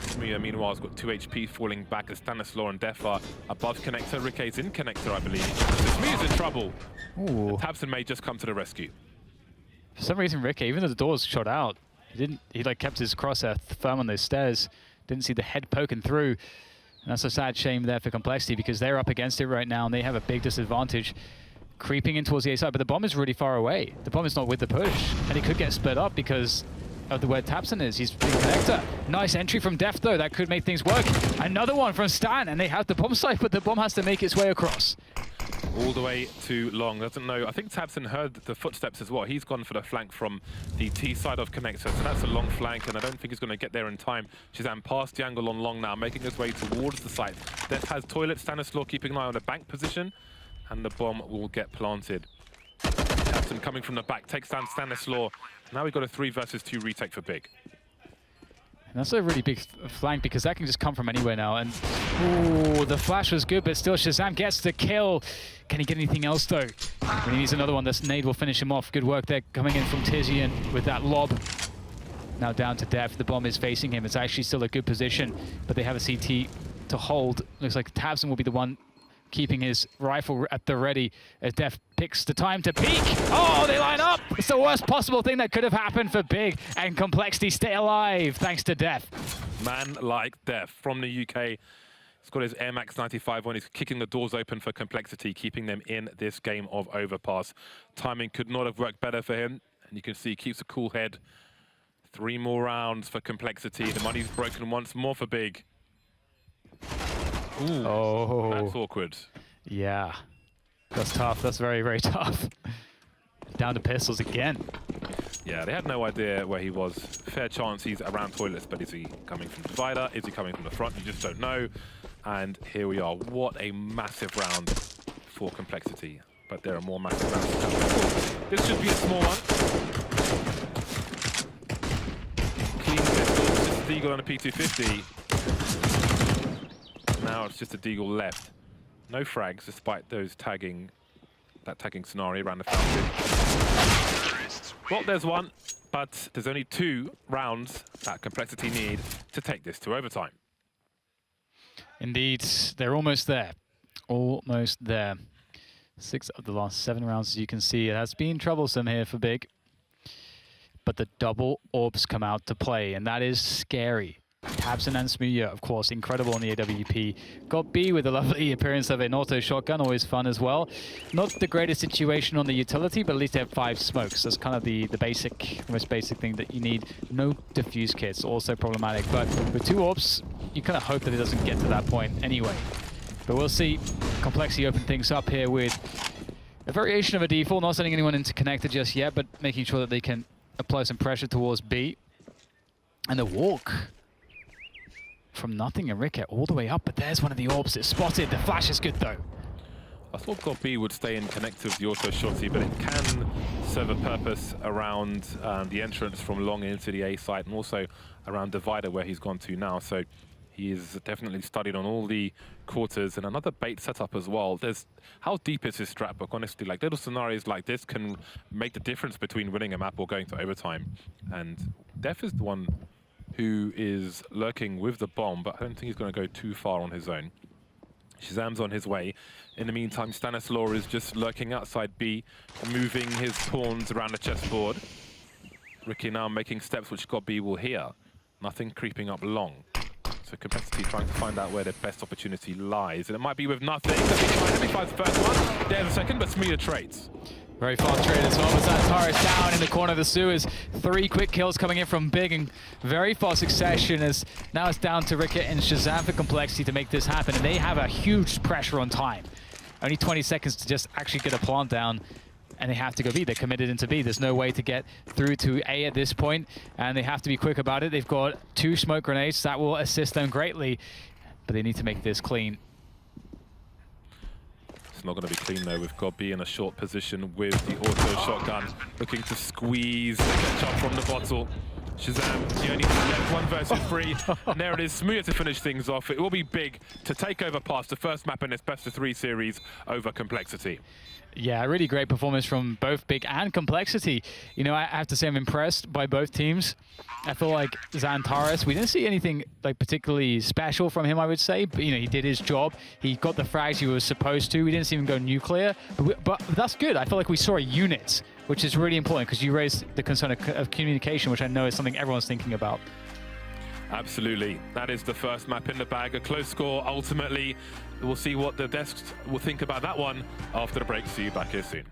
[SPEAKER 4] Smooya, meanwhile, has got 2 HP falling back as Stanislaw and Def are above connector. Ricke's in connector, I believe. So Smooya's in trouble. tabseN may just come to the rescue.
[SPEAKER 6] For some reason, Rikke, even though the door's shot out, he like kept his crosshair firm on those stairs. Didn't see the head poking through. And that's a sad shame there for Complexity because they're up against it right now and they have a big disadvantage creeping in towards the A side. But the bomb is really far away. The bomb is not with the push. And he could get split up because of the where tabseN is. He's big connector. Nice entry from Def though. That could make things work. Another one from Stan. And they have the bomb site, but the bomb has to make its way across.
[SPEAKER 4] All the way to Long. Doesn't know. I think tabseN heard the footsteps as well. He's gone for the flank from the T side of connector. So that's a long flank, and I don't think he's going to get there in time. Shazam past the angle on Long now, making his way towards the site. Def has toilet. Stanislaw keeping an eye on the bank position, and the bomb will get planted. tabseN coming from the back takes down Stanislaw. Now we've got a 3 versus 2 retake for Big.
[SPEAKER 6] And that's a really big flank because that can just come from anywhere now. And ooh, the flash was good, but still Shazam gets the kill. Can he get anything else though? When he needs another one, this nade will finish him off. Good work there coming in from Tizian with that lob. Now down to Def. The bomb is facing him. It's actually still a good position, but they have a CT to hold. Looks like tabseN will be the one keeping his rifle at the ready as Def picks the time to peek. Oh, they line up! It's the worst possible thing that could have happened for Big, and Complexity stay alive thanks to Def.
[SPEAKER 4] Man like Def from the UK. He's got his Air Max 95 on. He's kicking the doors open for Complexity, keeping them in this game of Overpass. Timing could not have worked better for him, and you can see he keeps a cool head. 3 more rounds for Complexity. The money's broken once more for Big. Ooh,
[SPEAKER 6] oh,
[SPEAKER 4] that's awkward.
[SPEAKER 6] Yeah, that's tough. That's very, very tough. Down to pistols again.
[SPEAKER 4] Yeah, they had no idea where he was. Fair chance he's around toilets, but is he coming from the divider? Is he coming from the front? You just don't know. And here we are. What a massive round for Complexity. But there are more massive rounds to come. This should be a small one. Clean pistol, just a Deagle and a P250. Now it's just a Deagle left. No frags, despite those tagging scenario around the fountain. Well, there's one, but there's only 2 rounds that Complexity need to take this to overtime.
[SPEAKER 6] Indeed, they're almost there. Almost there. 6 of the last 7 rounds, as you can see. It has been troublesome here for Big. But the double orbs come out to play, and that is scary. tabseN and Smooya, of course, incredible on the AWP. GodB with a lovely appearance of an auto shotgun, always fun as well. Not the greatest situation on the utility, but at least they have 5 smokes. That's kind of the most basic thing that you need. No diffuse kits, also problematic. But with 2 orbs, you kind of hope that it doesn't get to that point anyway. But we'll see. Complexity open things up here with a variation of a default, not sending anyone into connector just yet, but making sure that they can apply some pressure towards B. And the walk from Nothing and Rikke all the way up, but there's one of the orbs that's spotted. The flash is good though.
[SPEAKER 4] I thought GodB would stay in connector with the auto shotty, but it can serve a purpose around the entrance from Long into the A site and also around Divider where he's gone to now. So he is definitely studied on all the quarters and another bait setup as well. There's how deep is his strat book? Honestly, like little scenarios like this can make the difference between winning a map or going to overtime. And Def is the one who is lurking with the bomb, but I don't think he's going to go too far on his own. Shazam's on his way. In the meantime, Stanislaw is just lurking outside B, moving his pawns around the chessboard. Ricky now making steps which God B will hear. Nothing creeping up long. So Complexity trying to find out where their best opportunity lies. And it might be with nothing. Let me find the first one. There's a second, but Smida trades.
[SPEAKER 6] Very fast trade as well, but Zantaris down in the corner of the sewers. 3 quick kills coming in from Big in very fast succession as now it's down to Ricket and Shazam for Complexity to make this happen, and they have a huge pressure on time. Only 20 seconds to just actually get a plant down, and they have to go B. They're committed into B. There's no way to get through to A at this point, and they have to be quick about it. They've got 2 smoke grenades. That will assist them greatly, but they need to make this clean.
[SPEAKER 4] It's not going to be clean though, with Gobby in a short position with the auto shotgun, looking to squeeze the ketchup from the bottle. Shazam, he only left 1 versus 3, and there it is, Smida to finish things off. It will be Big to take Overpass, the first map in this best of 3 series over Complexity.
[SPEAKER 6] Yeah, really great performance from both Big and Complexity. You know, I have to say I'm impressed by both teams. I feel like Zantaris, we didn't see anything like particularly special from him, I would say. But, you know, he did his job. He got the frags he was supposed to. We didn't see him go nuclear. But that's good. I feel like we saw a unit, which is really important because you raised the concern of communication, which I know is something everyone's thinking about.
[SPEAKER 4] Absolutely. That is the first map in the bag. A close score, ultimately. We'll see what the desks will think about that one after the break. See you back here soon.